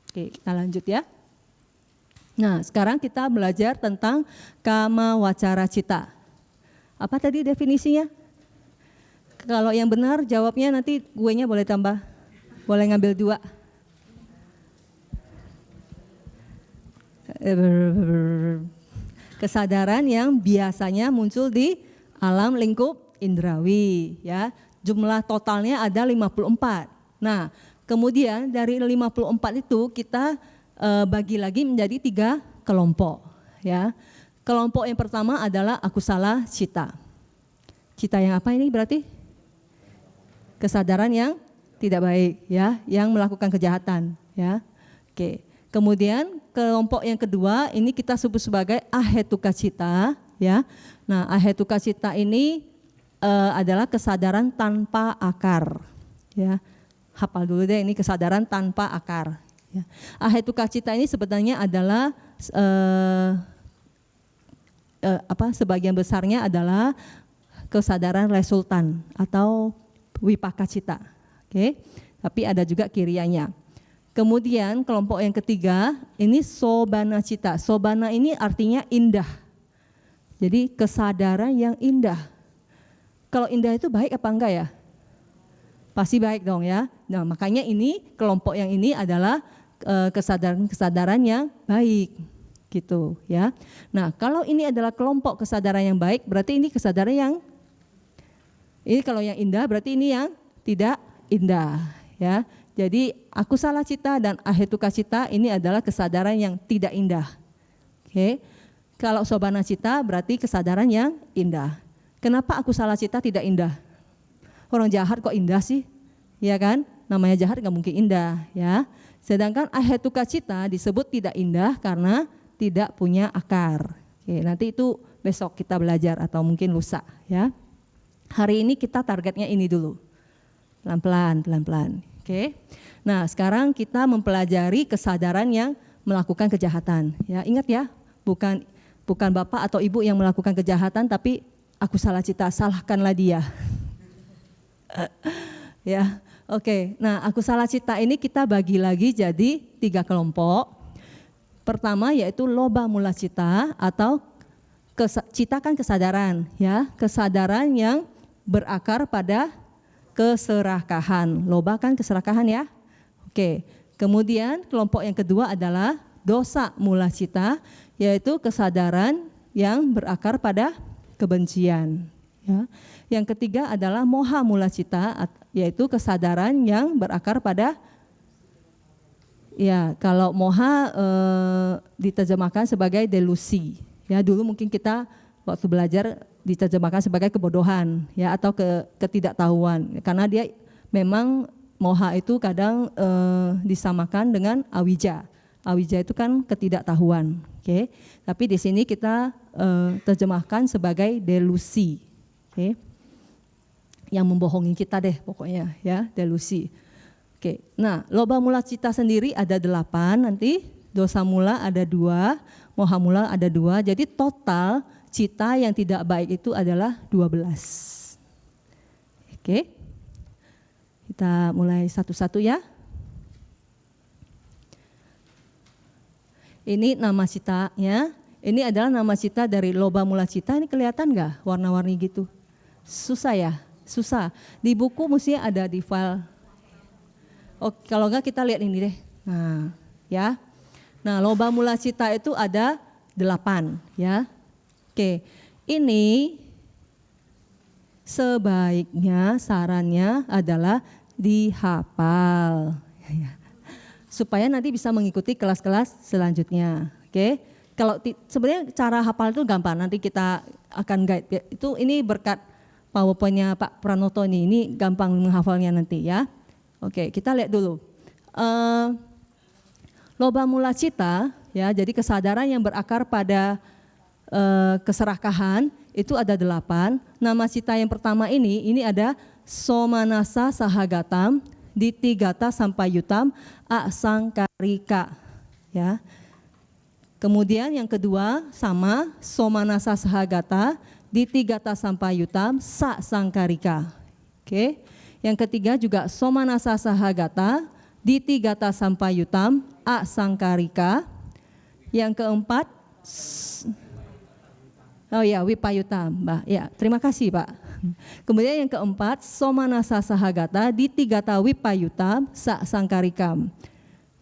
Oke, kita lanjut, ya. Nah, sekarang kita belajar tentang kama wacara cita. Apa tadi definisinya? Kalau yang benar jawabnya nanti gue-nya boleh tambah. Boleh ngambil 2. Kesadaran yang biasanya muncul di alam lingkup indrawi, ya. Jumlah totalnya ada 54. Nah, kemudian dari 54 itu kita bagi lagi menjadi 3 kelompok, ya. Kelompok yang pertama adalah akusala cita. Cita yang apa ini berarti? Kesadaran yang tidak baik, ya, yang melakukan kejahatan, ya. Oke. Kemudian kelompok yang kedua ini kita sebut sebagai ahetuka cita, ya. Nah, ahetuka cita ini adalah kesadaran tanpa akar, ya. Hafal dulu deh, ini kesadaran tanpa akar, ya. Ahetuka cita ini sebenarnya adalah sebagian besarnya adalah kesadaran resultan atau wipaka cita, oke. Tapi ada juga kiriyanya. Kemudian kelompok yang ketiga ini sobana cita. Sobana ini artinya indah. Jadi kesadaran yang indah. Kalau indah itu baik apa enggak, ya? Pasti baik dong, ya. Nah, makanya ini kelompok yang ini adalah kesadaran-kesadaran yang baik, gitu, ya. Nah, kalau ini adalah kelompok kesadaran yang baik, berarti ini kesadaran yang ini kalau yang indah berarti ini yang tidak indah, ya. Jadi akusala cita dan ahetuka cita ini adalah kesadaran yang tidak indah. Oke. Kalau sobana cita berarti kesadaran yang indah. Kenapa akusala cita tidak indah? Orang jahat kok indah sih? Ya kan? Namanya jahat nggak mungkin indah, ya. Sedangkan ahetuka cita disebut tidak indah karena tidak punya akar. Oke, nanti itu besok kita belajar atau mungkin lusa, ya. Hari ini kita targetnya ini dulu. Pelan-pelan. Oke. Nah, sekarang kita mempelajari kesadaran yang melakukan kejahatan. Ya, ingat ya, bukan bapak atau ibu yang melakukan kejahatan, tapi akusala cita, salahkanlah dia. Ya, oke. Nah, akusala cita ini kita bagi lagi jadi 3 kelompok. Pertama yaitu loba mula cita atau cita kan kesadaran, ya, kesadaran yang berakar pada keserakahan. Loba kan keserakahan ya. Oke. Kemudian kelompok yang kedua adalah dosa mula cita, yaitu kesadaran yang berakar pada kebencian. Ya. Yang ketiga adalah moha mula cita, yaitu kesadaran yang berakar pada, ya, kalau moha diterjemahkan sebagai delusi. Ya, dulu mungkin kita waktu belajar diterjemahkan sebagai kebodohan, ya, atau ketidaktahuan. Karena dia memang moha itu kadang disamakan dengan awija. Awija itu kan ketidaktahuan, oke. Tapi di sini kita terjemahkan sebagai delusi, oke. Yang membohongi kita deh pokoknya, ya, delusi. Oke. Nah, loba mula cita sendiri ada 8 nanti, dosa mula ada 2, moha mula ada 2. Jadi total cita yang tidak baik itu adalah 12. Oke. Kita mulai satu-satu ya. Ini nama citanya. Ini adalah nama cita dari loba mula cita. Ini kelihatan nggak warna-warni gitu? Susah ya? Susah. Di buku mestinya ada di file. Oh, kalau nggak kita lihat ini deh. Nah, ya. Nah, loba mula cita itu ada 8, ya. Oke. Ini sebaiknya sarannya adalah dihafal. Supaya nanti bisa mengikuti kelas-kelas selanjutnya. Oke. Kalau sebenarnya cara hafal itu gampang, nanti kita akan guide. Ini berkat PowerPoint-nya Pak Pranoto ini gampang menghafalnya nanti ya. Oke, kita lihat dulu. Loba mula cita, ya, jadi kesadaran yang berakar pada keserakahan itu ada 8. Nama cita yang pertama ini ada somanasa sahagatam, ditigata sampayutam, asangkarika, ya. Kemudian yang kedua sama somanasa sahagata, ditigata sampayutam, sasangkarika. Oke. Yang ketiga juga somanasa sahagata, ditigata sampayutam, asangkarika. Yang keempat, oh ya, wipayutam, Mbak. Ya, terima kasih Pak. Kemudian yang keempat, somanasa sahagata, ditigata wipayutam, sasangkarikam.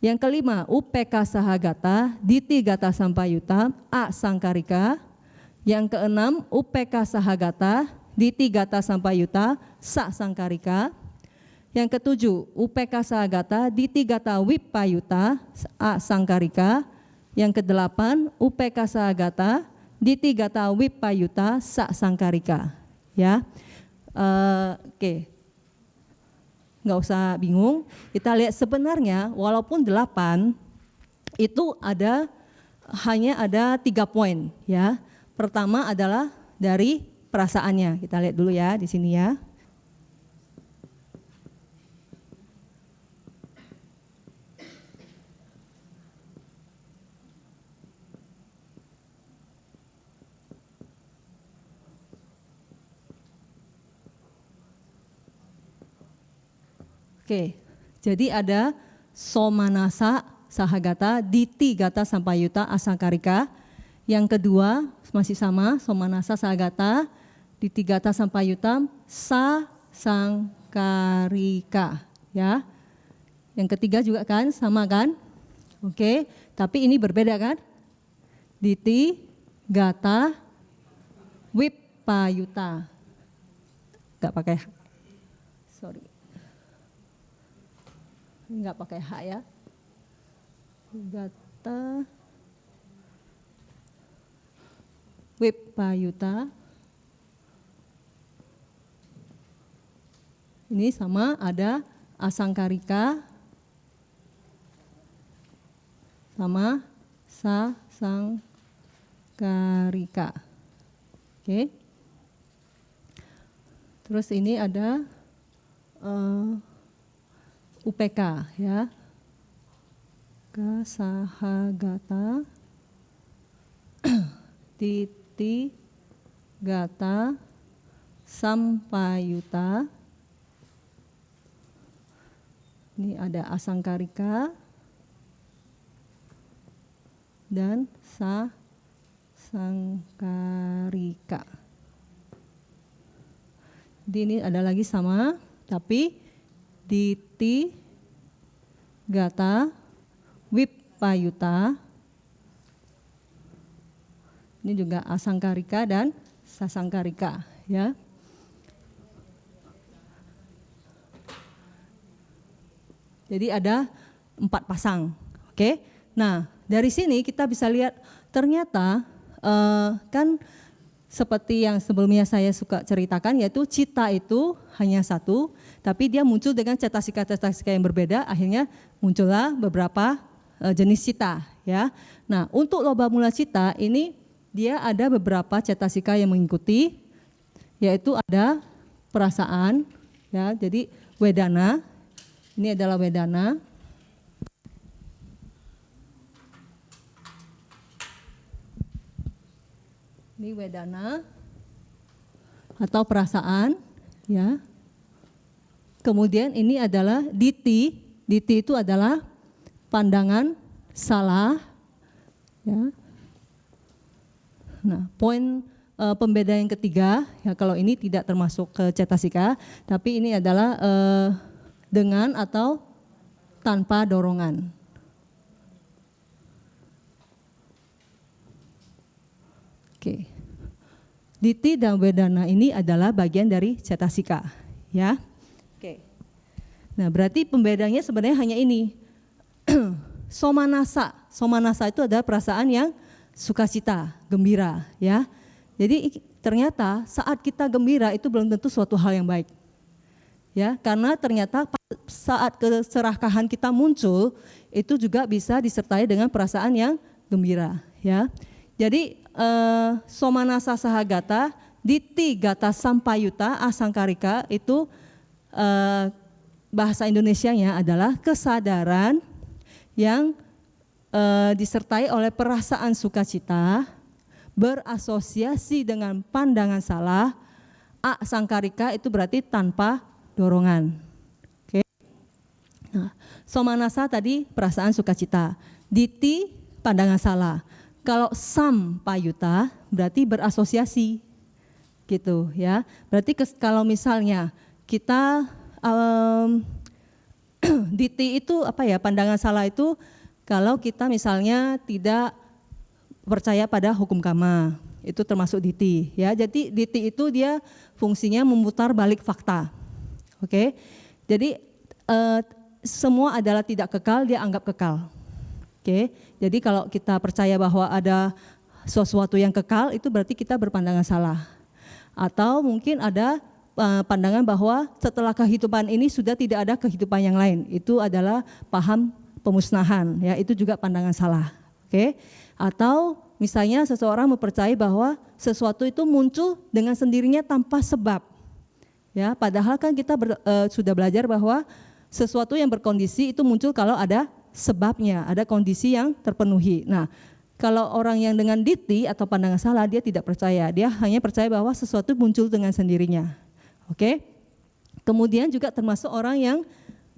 Yang kelima, upeka sahagata, ditigata sampayutam, asangkarika. Yang keenam, upeka sahagata, ditigata sampayuta, sasangkarika. Yang ketujuh, upeka sahagata, ditigata wipayuta, asangkarika. Yang kedelapan, upeka sahagata, ditigata wipayuta, sasangkarika. Ya, oke. Nggak usah bingung, kita lihat sebenarnya walaupun 8 itu hanya ada 3 poin, ya. Pertama adalah dari perasaannya, kita lihat dulu ya di sini ya. Oke, jadi ada somanasa sahagata, ditigata sampayuta, asangkarika. Yang kedua masih sama, somanasa sahagata, ditigata sampayutam, sasangkarika, ya. Yang ketiga juga kan sama kan? Oke, tapi ini berbeda kan? Ditigata wipayuta. Enggak pakai, sorry. Enggak pakai H ya. Gata wipayuta. Ini sama ada asangkarika sama sasangkarika. Oke. Terus ini ada UPK ya, kasahagata, titigata, sampayuta. Ini ada asangkarika, dan sasangkarika. Jadi ini ada lagi sama, tapi diti, gata, wipayuta. Ini juga asangkarika dan sasangkarika, ya. Jadi ada 4 pasang, oke? Nah, dari sini kita bisa lihat ternyata kan seperti yang sebelumnya saya suka ceritakan, yaitu cita itu hanya satu, tapi dia muncul dengan cetasika-cetasika yang berbeda, akhirnya muncullah beberapa jenis cita, ya. Nah, untuk loba mula cita ini dia ada beberapa cetasika yang mengikuti, yaitu ada perasaan, ya. Jadi wedana, ini adalah wedana. Ini wedana atau perasaan, ya. Kemudian ini adalah diti. Diti itu adalah pandangan salah, ya. Nah, poin pembeda yang ketiga, ya, kalau ini tidak termasuk ke cetasika, tapi ini adalah dengan atau tanpa dorongan. Oke. Diti dan wedana ini adalah bagian dari cetasika, ya. Oke. Nah, berarti pembedanya sebenarnya hanya ini. Somanasa. Somanasa itu adalah perasaan yang sukacita, gembira, ya. Jadi ternyata saat kita gembira itu belum tentu suatu hal yang baik. Ya, karena ternyata saat keserakahan kita muncul itu juga bisa disertai dengan perasaan yang gembira, ya. Jadi somanasa sahagata, diti gata sampayuta, asangkarika itu bahasa Indonesianya adalah kesadaran yang disertai oleh perasaan sukacita, berasosiasi dengan pandangan salah. Asangkarika itu berarti tanpa dorongan. Oke. Nah, somanasa tadi perasaan sukacita, diti pandangan salah. Kalau sampayuta berarti berasosiasi, gitu, ya. Berarti kalau misalnya kita diti itu apa ya, pandangan salah itu kalau kita misalnya tidak percaya pada hukum karma, itu termasuk diti, ya. Jadi diti itu dia fungsinya memutar balik fakta. Oke. Jadi semua adalah tidak kekal, dia anggap kekal. Oke. Jadi kalau kita percaya bahwa ada sesuatu yang kekal, itu berarti kita berpandangan salah. Atau mungkin ada pandangan bahwa setelah kehidupan ini sudah tidak ada kehidupan yang lain. Itu adalah paham pemusnahan, ya, itu juga pandangan salah. Oke. Atau misalnya seseorang mempercayai bahwa sesuatu itu muncul dengan sendirinya tanpa sebab. Ya, padahal kan kita sudah belajar bahwa sesuatu yang berkondisi itu muncul kalau ada sebabnya, ada kondisi yang terpenuhi. Nah, kalau orang yang dengan diti atau pandangan salah, dia tidak percaya, dia hanya percaya bahwa sesuatu muncul dengan sendirinya. Oke. Kemudian juga termasuk orang yang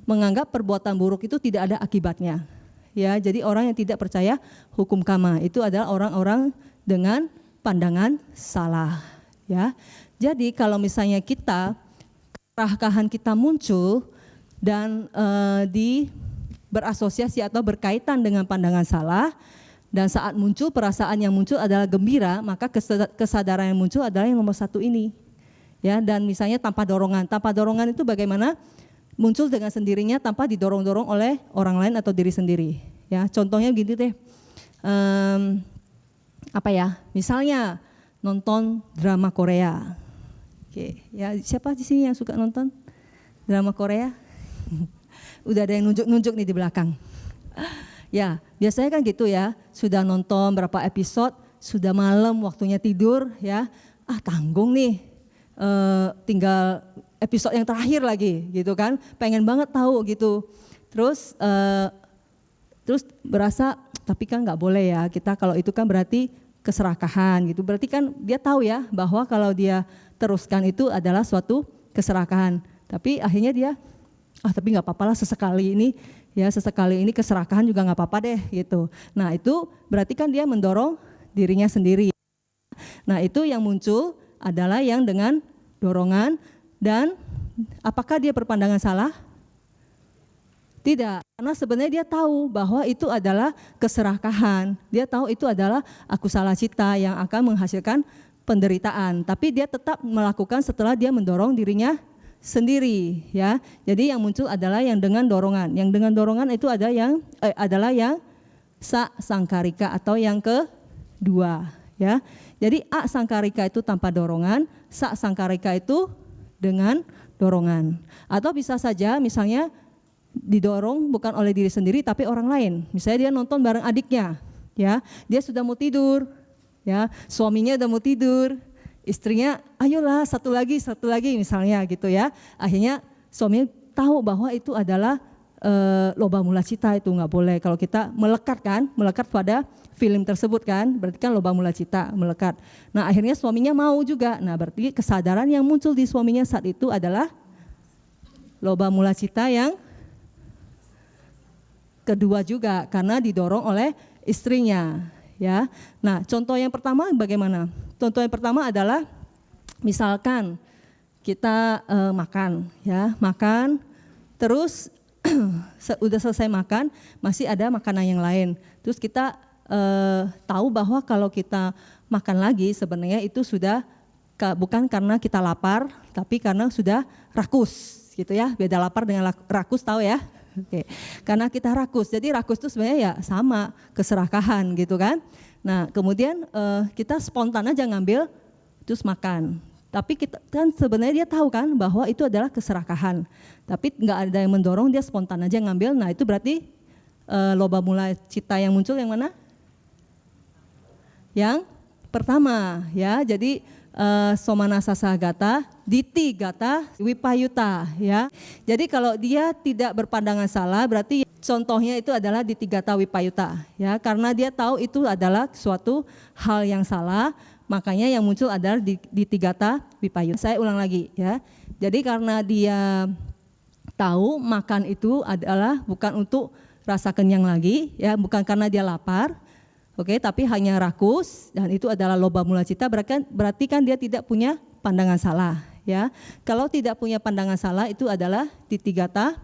menganggap perbuatan buruk itu tidak ada akibatnya. Ya, jadi orang yang tidak percaya hukum karma itu adalah orang-orang dengan pandangan salah, ya. Jadi kalau misalnya keserakahan kita muncul dan berasosiasi atau berkaitan dengan pandangan salah, dan saat muncul perasaan yang muncul adalah gembira, maka kesadaran yang muncul adalah yang nomor satu ini. Ya, dan misalnya tanpa dorongan. Tanpa dorongan itu bagaimana? Muncul dengan sendirinya tanpa didorong-dorong oleh orang lain atau diri sendiri. Ya, contohnya gini deh, apa ya? Misalnya nonton drama Korea. Oke, ya, siapa di sini yang suka nonton drama Korea? Udah ada yang nunjuk-nunjuk nih di belakang. Ya, biasanya kan gitu ya. Sudah nonton berapa episode, sudah malam waktunya tidur, ya. Tanggung nih. Tinggal episode yang terakhir lagi gitu kan, pengen banget tahu gitu, terus berasa tapi kan nggak boleh ya, kita kalau itu kan berarti keserakahan gitu, berarti kan dia tahu ya bahwa kalau dia teruskan itu adalah suatu keserakahan, tapi akhirnya dia tapi nggak apa-apa lah sesekali ini keserakahan juga nggak apa-apa deh gitu. Nah itu berarti kan dia mendorong dirinya sendiri. Nah itu yang muncul adalah yang dengan dorongan. Dan apakah dia berpandangan salah? Tidak, karena sebenarnya dia tahu bahwa itu adalah keserakahan. Dia tahu itu adalah akusala cita yang akan menghasilkan penderitaan. Tapi dia tetap melakukan setelah dia mendorong dirinya sendiri, ya. Jadi yang muncul adalah yang dengan dorongan. Yang dengan dorongan itu adalah yang sa sangkarika atau yang kedua, ya. Jadi a sangkarika itu tanpa dorongan, sa sangkarika itu dengan dorongan. Atau bisa saja misalnya didorong bukan oleh diri sendiri tapi orang lain. Misalnya dia nonton bareng adiknya, ya. Dia sudah mau tidur, ya. Suaminya udah mau tidur, istrinya ayolah satu lagi misalnya gitu, ya. Akhirnya suaminya tahu bahwa itu adalah loba mula cita, itu nggak boleh. Kalau kita melekat pada film tersebut kan, berarti kan loba mula cita, melekat. Nah akhirnya suaminya mau juga. Nah berarti kesadaran yang muncul di suaminya saat itu adalah loba mula cita yang kedua juga, karena didorong oleh istrinya, ya. Nah contoh yang pertama bagaimana? Contoh yang pertama adalah misalkan kita makan, ya, makan terus udah selesai makan, masih ada makanan yang lain. Terus kita tahu bahwa kalau kita makan lagi sebenarnya itu sudah bukan karena kita lapar, tapi karena sudah rakus, gitu ya. Beda lapar dengan rakus, tahu ya? Oke. Karena kita rakus, jadi rakus itu sebenarnya ya sama keserakahan gitu kan. Nah kemudian kita spontan aja ngambil terus makan. Tapi kita kan sebenarnya dia tahu kan bahwa itu adalah keserakahan. Tapi nggak ada yang mendorong, dia spontan aja ngambil. Nah itu berarti loba mula cita yang muncul yang mana? Yang pertama, ya. Jadi somanasa sahagata, diti gata, wipayuta, ya. Jadi kalau dia tidak berpandangan salah, berarti contohnya itu adalah diti gata wipayuta, ya. Karena dia tahu itu adalah suatu hal yang salah. Makanya yang muncul adalah di tigata wipayuta. Saya ulang lagi, ya. Jadi karena dia tahu makan itu adalah bukan untuk rasa kenyang lagi, ya, bukan karena dia lapar, oke, tapi hanya rakus, dan itu adalah loba mula cita. Berarti kan dia tidak punya pandangan salah, ya. Kalau tidak punya pandangan salah itu adalah di tigata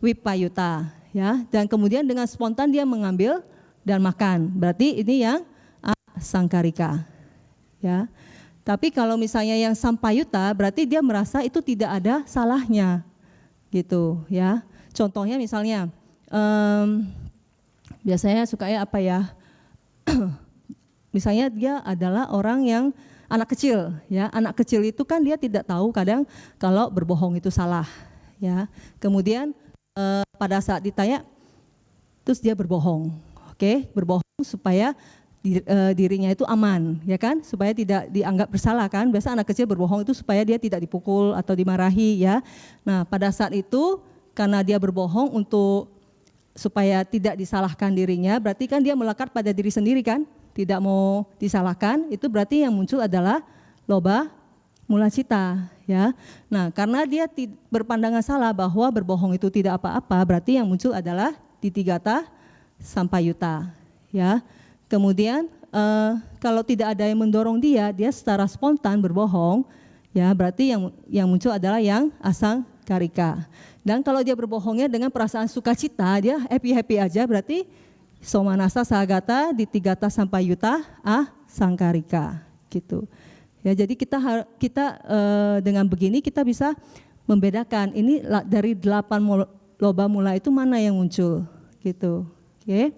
wipayuta, ya. Dan kemudian dengan spontan dia mengambil dan makan. Berarti ini yang sangkarika. Ya, tapi kalau misalnya yang sampayuta berarti dia merasa itu tidak ada salahnya, gitu, ya. Contohnya misalnya, biasanya sukanya apa ya? Misalnya dia adalah orang yang anak kecil, ya. Anak kecil itu kan dia tidak tahu kadang kalau berbohong itu salah, ya. Kemudian pada saat ditanya, terus dia berbohong, oke, berbohong supaya dirinya itu aman, ya kan, supaya tidak dianggap bersalah kan. Biasa anak kecil berbohong itu supaya dia tidak dipukul atau dimarahi, ya. Nah pada saat itu karena dia berbohong untuk supaya tidak disalahkan dirinya, berarti kan dia melekat pada diri sendiri kan, tidak mau disalahkan. Itu berarti yang muncul adalah loba mula cita, ya. Nah karena dia berpandangan salah bahwa berbohong itu tidak apa-apa, berarti yang muncul adalah titigata sampayuta, ya. Kemudian kalau tidak ada yang mendorong dia secara spontan berbohong, ya berarti yang muncul adalah yang asang karika. Dan kalau dia berbohongnya dengan perasaan sukacita, dia happy aja, berarti somanasa sahagata ditigata sampayuta sangkarika, gitu. Ya jadi kita dengan begini kita bisa membedakan ini dari 8 loba mula itu mana yang muncul, gitu. Oke.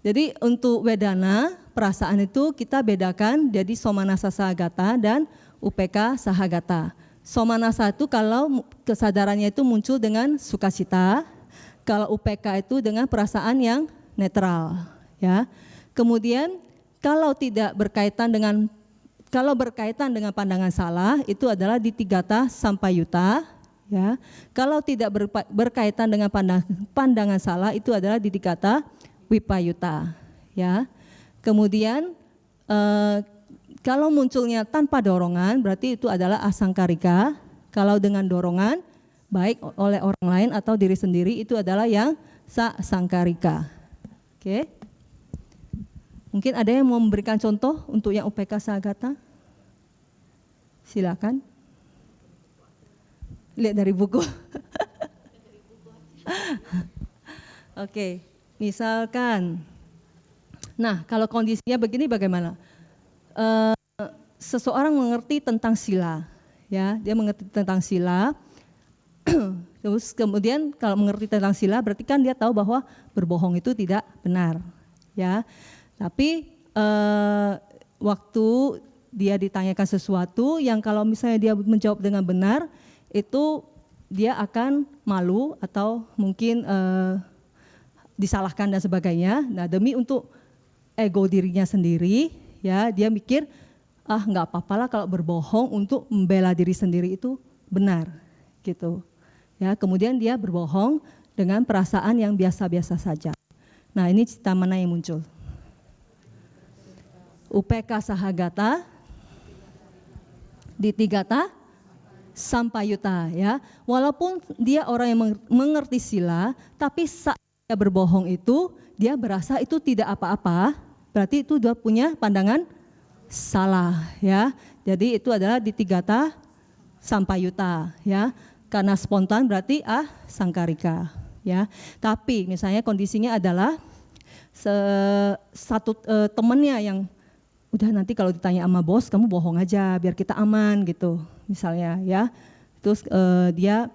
Jadi untuk wedana, perasaan itu kita bedakan jadi somanasa sahagata dan upeka sahagata. Somanasa itu kalau kesadarannya itu muncul dengan sukacita, kalau upeka itu dengan perasaan yang netral, ya. Kemudian kalau berkaitan dengan pandangan salah itu adalah di tigata sampayuta, ya. Kalau tidak berkaitan dengan pandangan salah itu adalah di tigata wipayuta, ya. Kemudian kalau munculnya tanpa dorongan berarti itu adalah asangkarika, Kalau dengan dorongan, baik oleh orang lain atau diri sendiri, itu adalah yang sangkarika. Oke. Mungkin ada yang mau memberikan contoh untuk yang UPK Sahagata? Silakan. Lihat dari buku. Oke, misalkan, nah kalau kondisinya begini bagaimana? Seseorang mengerti tentang sila, ya, dia mengerti tentang sila. Terus kemudian kalau mengerti tentang sila berarti kan dia tahu bahwa berbohong itu tidak benar, ya. Tapi waktu dia ditanyakan sesuatu yang kalau misalnya dia menjawab dengan benar, itu dia akan malu atau mungkin disalahkan dan sebagainya. Nah, demi untuk ego dirinya sendiri, ya, dia mikir, nggak apa-apalah kalau berbohong untuk membela diri sendiri itu benar, gitu. Ya, kemudian dia berbohong dengan perasaan yang biasa-biasa saja. Nah, ini cita mana yang muncul? UPK Sahagata, Ditigata, Sampayuta, ya. Walaupun dia orang yang mengerti sila, tapi saat dia berbohong itu, dia berasa itu tidak apa-apa, berarti itu dia punya pandangan salah, ya. Jadi itu adalah Ditigata, Sampayuta, ya. Karena spontan berarti sangkarika, ya. Tapi misalnya kondisinya adalah satu temannya yang udah nanti kalau ditanya sama bos kamu bohong aja biar kita aman gitu misalnya, ya. Terus dia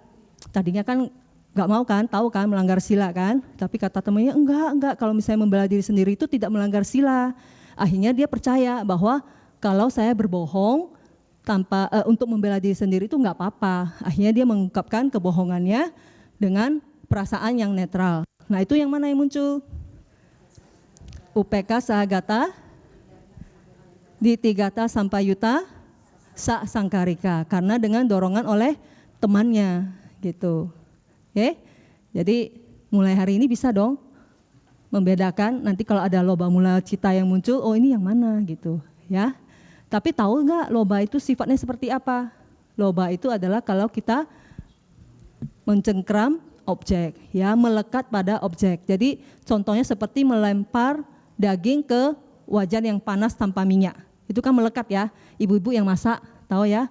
tadinya kan nggak mau kan, tahu kan melanggar sila kan, tapi kata temannya enggak kalau misalnya membela diri sendiri itu tidak melanggar sila. Akhirnya dia percaya bahwa kalau saya berbohong tanpa untuk membela diri sendiri itu nggak apa-apa. Akhirnya dia mengungkapkan kebohongannya dengan perasaan yang netral. Nah, itu yang mana yang muncul? UPK Sahagata, Ditigata, Sampayuta, Sangkarika, karena dengan dorongan oleh temannya gitu. Oke? Jadi mulai hari ini bisa dong membedakan nanti kalau ada loba mula cita yang muncul, oh ini yang mana gitu, ya. Tapi tahu nggak loba itu sifatnya seperti apa? Loba itu adalah kalau kita mencengkram objek, ya, melekat pada objek. Jadi contohnya seperti melempar daging ke wajan yang panas tanpa minyak. Itu kan melekat, ya. Ibu-ibu yang masak tahu, ya.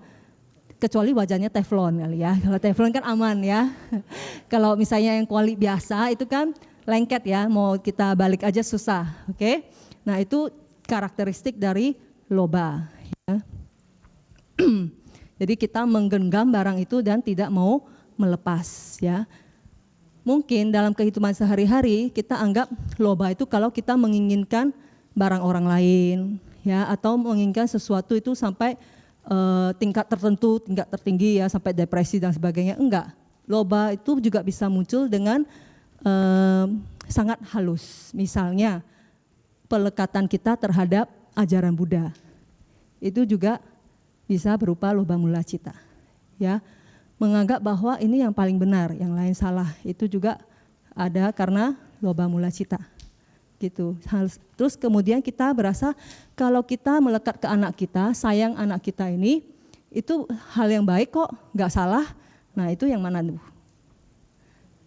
Kecuali wajannya teflon kali, ya. Kalau teflon kan aman, ya. Kalau misalnya yang kuali biasa itu kan lengket, ya. Mau kita balik aja susah, oke? Nah, itu karakteristik dari loba, ya. Jadi kita menggenggam barang itu dan tidak mau melepas, ya. Mungkin dalam kehidupan sehari-hari kita anggap loba itu kalau kita menginginkan barang orang lain, ya, atau menginginkan sesuatu itu sampai tingkat tertentu, tingkat tertinggi, ya, sampai depresi dan sebagainya. Enggak, loba itu juga bisa muncul dengan sangat halus. Misalnya pelekatan kita terhadap ajaran Buddha, itu juga bisa berupa loba mula cita, ya. Menganggap bahwa ini yang paling benar, yang lain salah, itu juga ada karena loba mula cita. Gitu. Terus kemudian kita berasa kalau kita melekat ke anak kita, sayang anak kita ini, itu hal yang baik kok, nggak salah. Nah, itu yang mana tuh?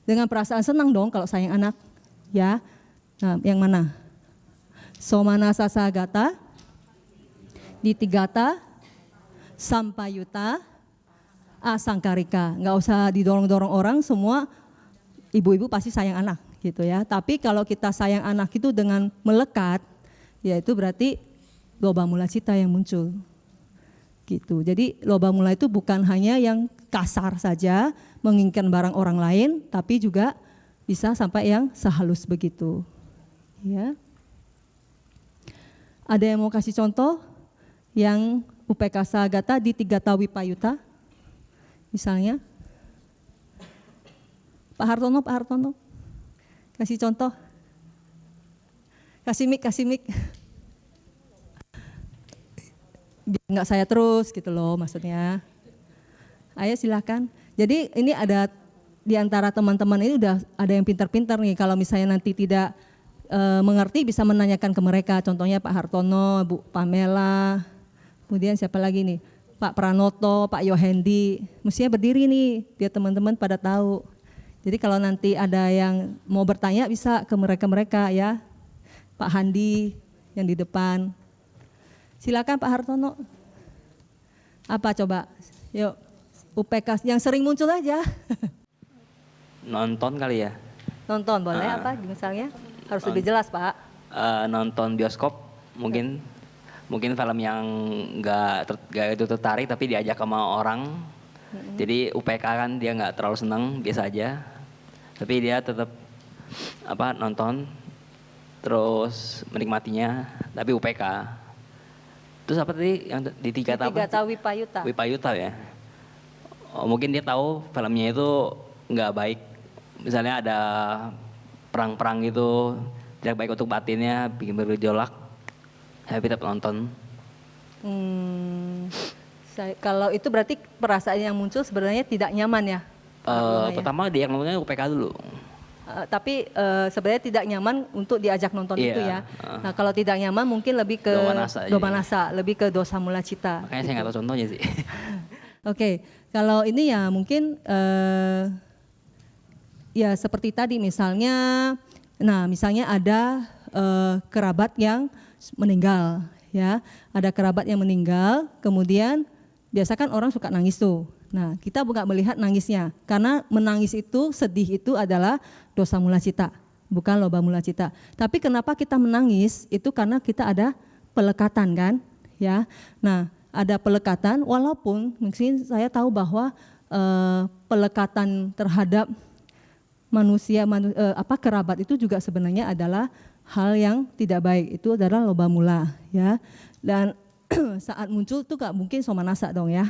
Dengan perasaan senang dong kalau sayang anak, ya. Nah, yang mana? Somanasa Sahagata, Ditigata, Sampayuta, Asangkarika. Nggak usah didorong-dorong orang, semua ibu-ibu pasti sayang anak, gitu, ya. Tapi kalau kita sayang anak itu dengan melekat, ya itu berarti loba mula cita yang muncul, gitu. Jadi loba mula itu bukan hanya yang kasar saja menginginkan barang orang lain, tapi juga bisa sampai yang sehalus begitu, ya. Ada yang mau kasih contoh yang UPK Sahagata Ditigata Wipayuta misalnya? Pak Hartono, kasih contoh. Kasih mic. Biar nggak saya terus gitu loh maksudnya. Ayo silakan. Jadi ini ada di antara teman-teman ini udah ada yang pintar-pintar nih. Kalau misalnya nanti tidak mengerti bisa menanyakan ke mereka. Contohnya Pak Hartono, Bu Pamela, kemudian siapa lagi nih? Pak Pranoto, Pak Yohendi, mestinya berdiri nih biar teman-teman pada tahu. Jadi kalau nanti ada yang mau bertanya bisa ke mereka-mereka ya. Pak Handi yang di depan. Silakan Pak Hartono. Apa coba? Yuk, UPK yang sering muncul aja.
Nonton kali ya.
Nonton boleh apa misalnya? Harus lebih jelas Pak.
Nonton bioskop mungkin film yang nggak itu tertarik tapi diajak sama orang. Jadi UPK kan dia nggak terlalu senang, biasa aja. Tapi dia tetap nonton terus menikmatinya, tapi UPK. Terus apa tadi yang di tiga
Wipayuta.
Wipayuta ya. Oh, mungkin dia tahu filmnya itu nggak baik. Misalnya ada perang-perang gitu, tidak baik untuk batinnya, bikin bergejolak. Tapi tetap nonton.
Kalau itu berarti perasaan yang muncul sebenarnya tidak nyaman ya?
Pertama dia ngomongnya UPK dulu.
Tapi sebenarnya tidak nyaman untuk diajak nonton itu ya. Nah kalau tidak nyaman mungkin lebih ke Domanasa, lebih ke Dosa Mula Cita.
Makanya saya nggak tahu contohnya sih.
Oke, kalau ini ya mungkin ya seperti tadi misalnya, misalnya ada kerabat yang meninggal, ya, ada kerabat yang meninggal, kemudian biasa kan orang suka nangis tuh. Nah, kita nggak melihat nangisnya, karena menangis itu, sedih itu adalah dosa mula cita, bukan loba mula cita. Tapi kenapa kita menangis? Itu karena kita ada pelekatan kan, ya. Nah, ada pelekatan, walaupun mungkin saya tahu bahwa pelekatan terhadap manusia, kerabat itu juga sebenarnya adalah hal yang tidak baik. Itu adalah loba mula, ya. Dan saat muncul itu nggak mungkin somanasa dong ya.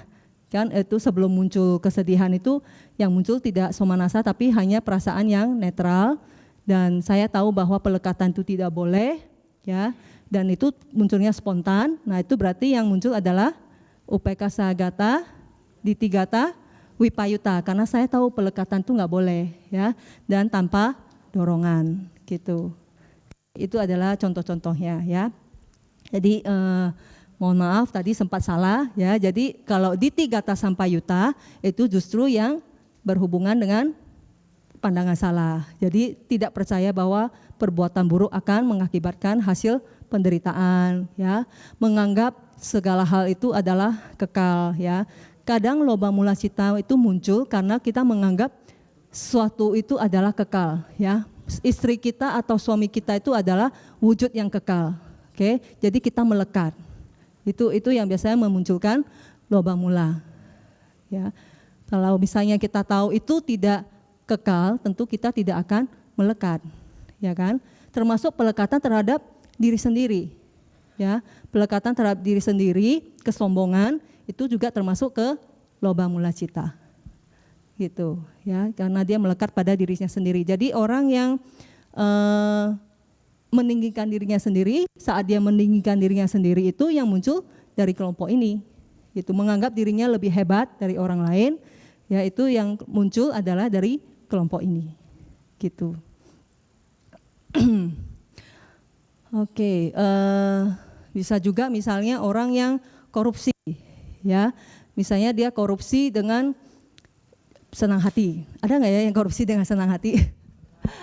Kan itu sebelum muncul kesedihan itu yang muncul tidak somanasa tapi hanya perasaan yang netral, dan saya tahu bahwa pelekatan itu tidak boleh ya, dan itu munculnya spontan. Nah itu berarti yang muncul adalah UPK Sahagata, Ditigata, Wipayuta, karena saya tahu pelekatan itu nggak boleh ya, dan tanpa dorongan gitu. Itu adalah contoh-contohnya ya. Jadi mohon maaf tadi sempat salah ya. Jadi kalau Ditigata Sampayuta itu justru yang berhubungan dengan pandangan salah. Jadi tidak percaya bahwa perbuatan buruk akan mengakibatkan hasil penderitaan ya. Menganggap segala hal itu adalah kekal ya. Kadang loba mula cita itu muncul karena kita menganggap suatu itu adalah kekal ya. Istri kita atau suami kita itu adalah wujud yang kekal. Oke, jadi kita melekat. Itu yang biasanya memunculkan loba mula. Ya. Kalau misalnya kita tahu itu tidak kekal, tentu kita tidak akan melekat. Ya kan? Termasuk pelekatan terhadap diri sendiri. Ya, pelekatan terhadap diri sendiri, kesombongan itu juga termasuk ke loba mula cita. Gitu, ya, karena dia melekat pada dirinya sendiri. Jadi orang yang meninggikan dirinya sendiri, saat dia meninggikan dirinya sendiri itu yang muncul dari kelompok ini, itu menganggap dirinya lebih hebat dari orang lain, ya itu yang muncul adalah dari kelompok ini, gitu. Oke, bisa juga misalnya orang yang korupsi, ya, misalnya dia korupsi dengan senang hati. Ada nggak ya yang korupsi dengan senang hati?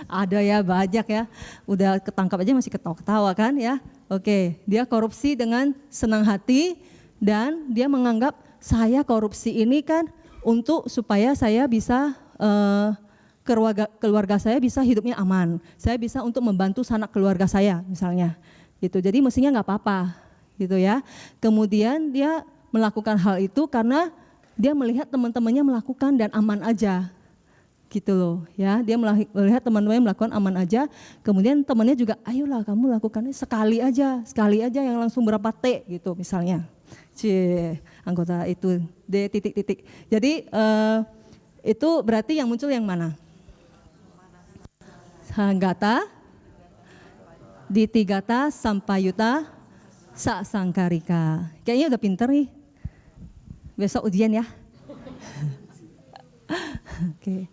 Ada ya, banyak ya. Udah ketangkap aja masih ketawa-ketawa kan ya. Oke, dia korupsi dengan senang hati dan dia menganggap saya korupsi ini kan untuk supaya saya bisa keluarga saya bisa hidupnya aman. Saya bisa untuk membantu sanak keluarga saya misalnya. Gitu. Jadi mestinya nggak apa-apa gitu ya. Kemudian dia melakukan hal itu karena dia melihat teman-temannya melakukan dan aman aja. Gitu loh ya, dia melihat teman-temannya melakukan aman aja, kemudian temannya juga ayolah kamu lakukannya sekali aja yang langsung berapa T gitu misalnya. Anggota itu D titik-titik. Jadi itu berarti yang muncul yang mana? Sahagata, Ditigata, Sampayuta, Sasangkarika. Kayaknya udah pinter nih. Besok ujian ya. Oke.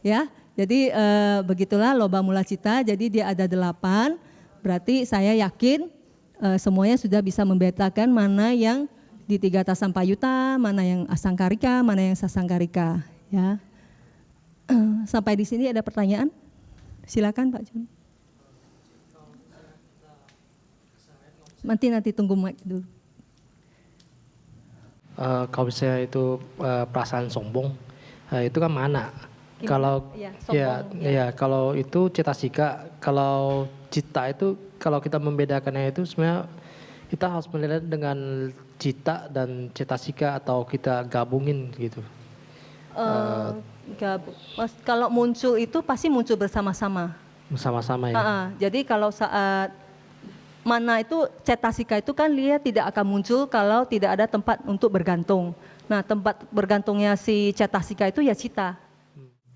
Ya, jadi begitulah loba mula cita. Jadi dia ada 8. Berarti saya yakin semuanya sudah bisa membedakan mana yang Ditigata sampayuta, mana yang asangkarika, mana yang sasangkarika, ya. Sampai di sini ada pertanyaan? Silakan Pak Jun. Nanti tunggu mic dulu.
Kalau misalnya itu perasaan sombong, itu kan mana? Kalau kalau itu cetasika, kalau cita itu kalau kita membedakannya itu sebenarnya kita harus melihat dengan cita dan cetasika atau kita gabungin gitu.
Kalau muncul itu pasti muncul bersama-sama.
Bersama-sama ya.
Jadi kalau saat mana itu cetasika itu kan dia tidak akan muncul kalau tidak ada tempat untuk bergantung. Nah, tempat bergantungnya si cetasika itu ya cita.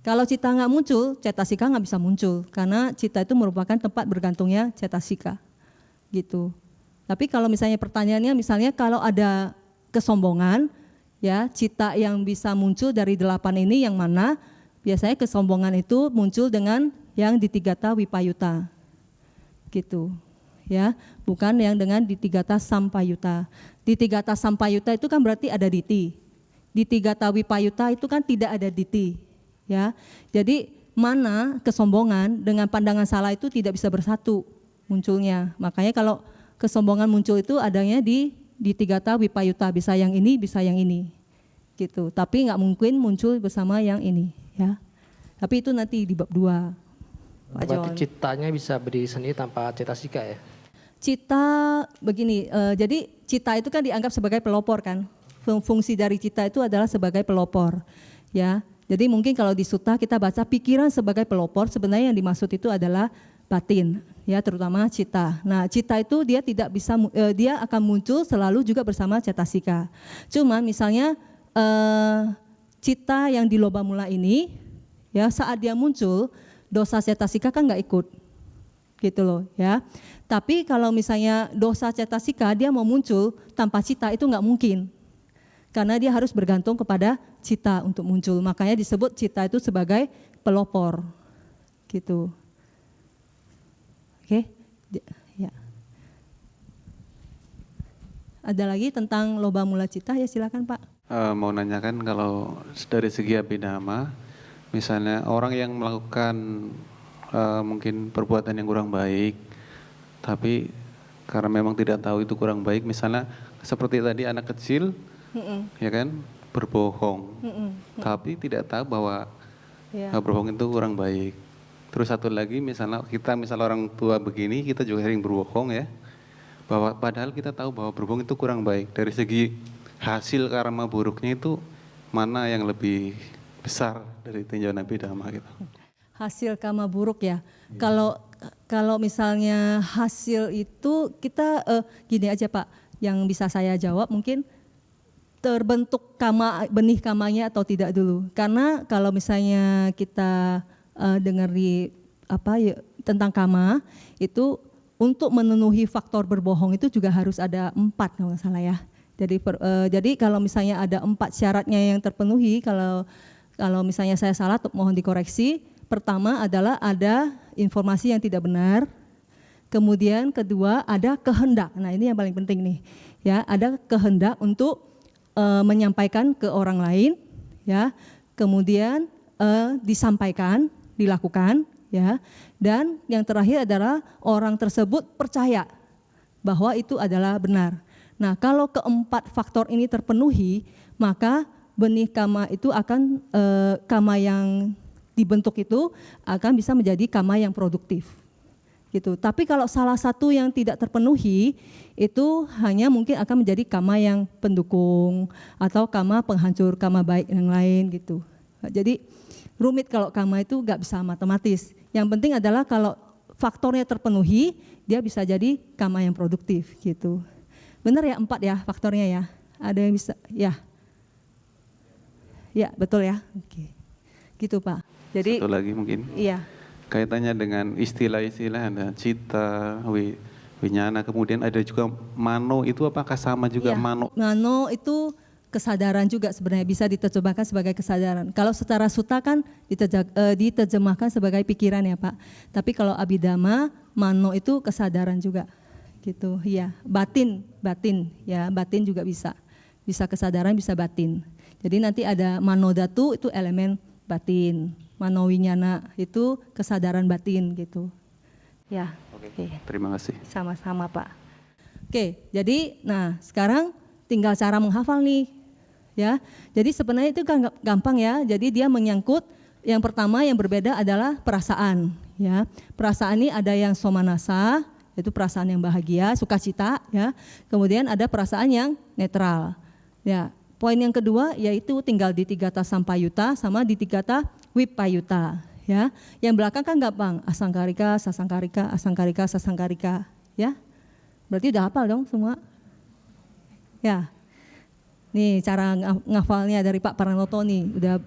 Kalau cita nggak muncul, cetasika nggak bisa muncul karena cita itu merupakan tempat bergantungnya cetasika, gitu. Tapi kalau misalnya pertanyaannya, misalnya kalau ada kesombongan, ya cita yang bisa muncul dari 8 ini yang mana? Biasanya kesombongan itu muncul dengan yang ditigata wipayuta, gitu. Ya, bukan yang dengan ditigata sampayuta. Ditigata sampayuta itu kan berarti ada diti. Ditigata wipayuta itu kan tidak ada diti. Ya, jadi mana kesombongan dengan pandangan salah itu tidak bisa bersatu munculnya. Makanya kalau kesombongan muncul itu adanya di tigata wipayuta, bisa yang ini, bisa yang ini, gitu. Tapi nggak mungkin muncul bersama yang ini, ya. Tapi itu nanti di bab 2.
Berarti citanya bisa berdiri sendiri tanpa cetasika ya?
Cita begini, jadi cita itu kan dianggap sebagai pelopor kan. Fungsi dari cita itu adalah sebagai pelopor, ya. Jadi mungkin kalau di sutta kita baca pikiran sebagai pelopor, sebenarnya yang dimaksud itu adalah batin, ya, terutama cita. Nah, cita itu dia tidak bisa, dia akan muncul selalu juga bersama cetasika. Cuma misalnya cita yang di loba mula ini, ya, saat dia muncul dosa cetasika kan nggak ikut, gitu loh, ya. Tapi kalau misalnya dosa cetasika dia mau muncul tanpa cita itu nggak mungkin. Karena dia harus bergantung kepada cita untuk muncul. Makanya disebut cita itu sebagai pelopor. Gitu. Oke? Ya. Ada lagi tentang loba mula cita, ya silakan Pak.
Mau nanyakan kalau dari segi abhidhamma, misalnya orang yang melakukan mungkin perbuatan yang kurang baik, tapi karena memang tidak tahu itu kurang baik, misalnya seperti tadi anak kecil, ya kan, berbohong, tapi tidak tahu bahwa berbohong itu kurang baik. Terus satu lagi, misalnya orang tua begini, kita juga sering berbohong ya, bahwa padahal kita tahu bahwa berbohong itu kurang baik. Dari segi hasil karma buruknya itu mana yang lebih besar dari tinjauan abhidhamma gitu?
Hasil karma buruk ya. Kalau misalnya hasil itu kita gini aja Pak, yang bisa saya jawab mungkin terbentuk benih kamanya atau tidak dulu. Karena kalau misalnya kita dengar di tentang kama itu untuk memenuhi faktor berbohong itu juga harus ada 4 kalau nggak salah ya. Jadi kalau misalnya ada 4 syaratnya yang terpenuhi, kalau misalnya saya salah mohon dikoreksi. Pertama adalah ada informasi yang tidak benar. Kemudian kedua ada kehendak. Nah ini yang paling penting nih. Ya, ada kehendak untuk menyampaikan ke orang lain, ya, kemudian disampaikan, dilakukan, ya, dan yang terakhir adalah orang tersebut percaya bahwa itu adalah benar. Nah, kalau keempat faktor ini terpenuhi, maka benih kama itu akan kama yang dibentuk itu akan bisa menjadi kama yang produktif. Gitu. Tapi kalau salah satu yang tidak terpenuhi itu hanya mungkin akan menjadi kama yang pendukung atau kama penghancur kama baik yang lain gitu. Jadi rumit kalau kama itu nggak bisa matematis. Yang penting adalah kalau faktornya terpenuhi dia bisa jadi kama yang produktif gitu. Benar ya 4 ya faktornya ya. Ada yang bisa ya. Ya betul ya. Oke. Gitu Pak. Jadi
satu lagi mungkin.
Iya.
Kaitannya dengan istilah-istilah, ada cita, winyana, kemudian ada juga mano, itu apakah sama juga mano?
Mano itu kesadaran juga sebenarnya, bisa diterjemahkan sebagai kesadaran. Kalau secara sutta kan diterjemahkan sebagai pikiran ya Pak. Tapi kalau abhidhamma, mano itu kesadaran juga gitu. Ya, batin ya, batin juga bisa bisa kesadaran, bisa batin. Jadi nanti ada manodatu itu elemen batin, manowinyana itu kesadaran batin gitu. Ya.
Oke. Terima kasih.
Sama-sama Pak. Oke, jadi nah sekarang tinggal cara menghafal nih. Ya. Jadi sebenarnya itu kan gampang ya. Jadi dia menyangkut yang pertama yang berbeda adalah perasaan, ya. Perasaan ini ada yang somanasa, yaitu perasaan yang bahagia, sukacita, ya. Kemudian ada perasaan yang netral. Ya. Poin yang kedua yaitu tinggal di Tigata Sampayuta sama di Tigata Wipayuta, ya. Yang belakang kan gampang, asangkarika, sasangkarika, asangkarika, sasangkarika, ya. Berarti udah hafal dong semua? Ya. Nih cara ngafalnya dari Pak Pranoto nih, udah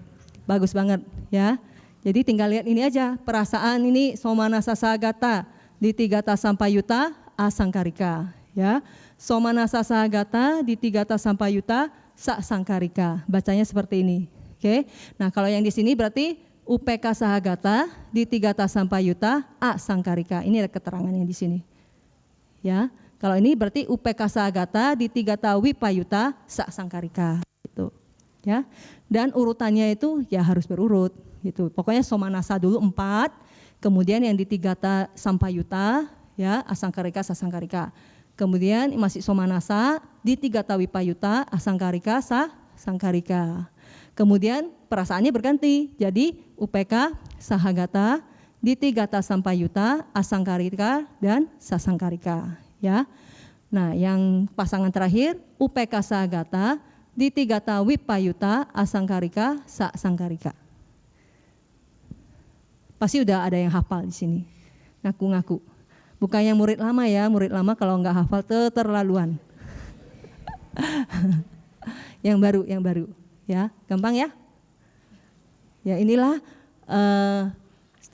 bagus banget, ya. Jadi tinggal lihat ini aja, perasaan ini somanasa sagata di Tigata Sampayuta asangkarika, ya. Somanasa sagata di Tigata Sampayuta sasangkarika. Bacanya seperti ini. Oke. Nah, kalau yang di sini berarti UPK sahagata di Tigata Sampayuta asangkarika. Ini ada keterangannya di sini. Ya. Kalau ini berarti UPK sahagata di Tigata Wipayuta sasangkarika gitu. Ya. Dan urutannya itu ya harus berurut gitu. Pokoknya somanasa dulu 4, kemudian yang di Tigata Sampayuta ya asangkarika sasangkarika. Kemudian masih somanasa di Tigata Wipayuta asangkarika sasangkarika. Kemudian perasaannya berganti. Jadi UPK sahagata di Tigata Sampayuta asangkarika dan sasangkarika ya. Nah, yang pasangan terakhir UPK sahagata di Tigata Wipayuta asangkarika sasangkarika. Pasti udah ada yang hafal di sini. Ngaku-ngaku. Bukan yang murid lama ya, murid lama kalau nggak hafal keterlaluan. yang baru, ya, gampang ya. Ya inilah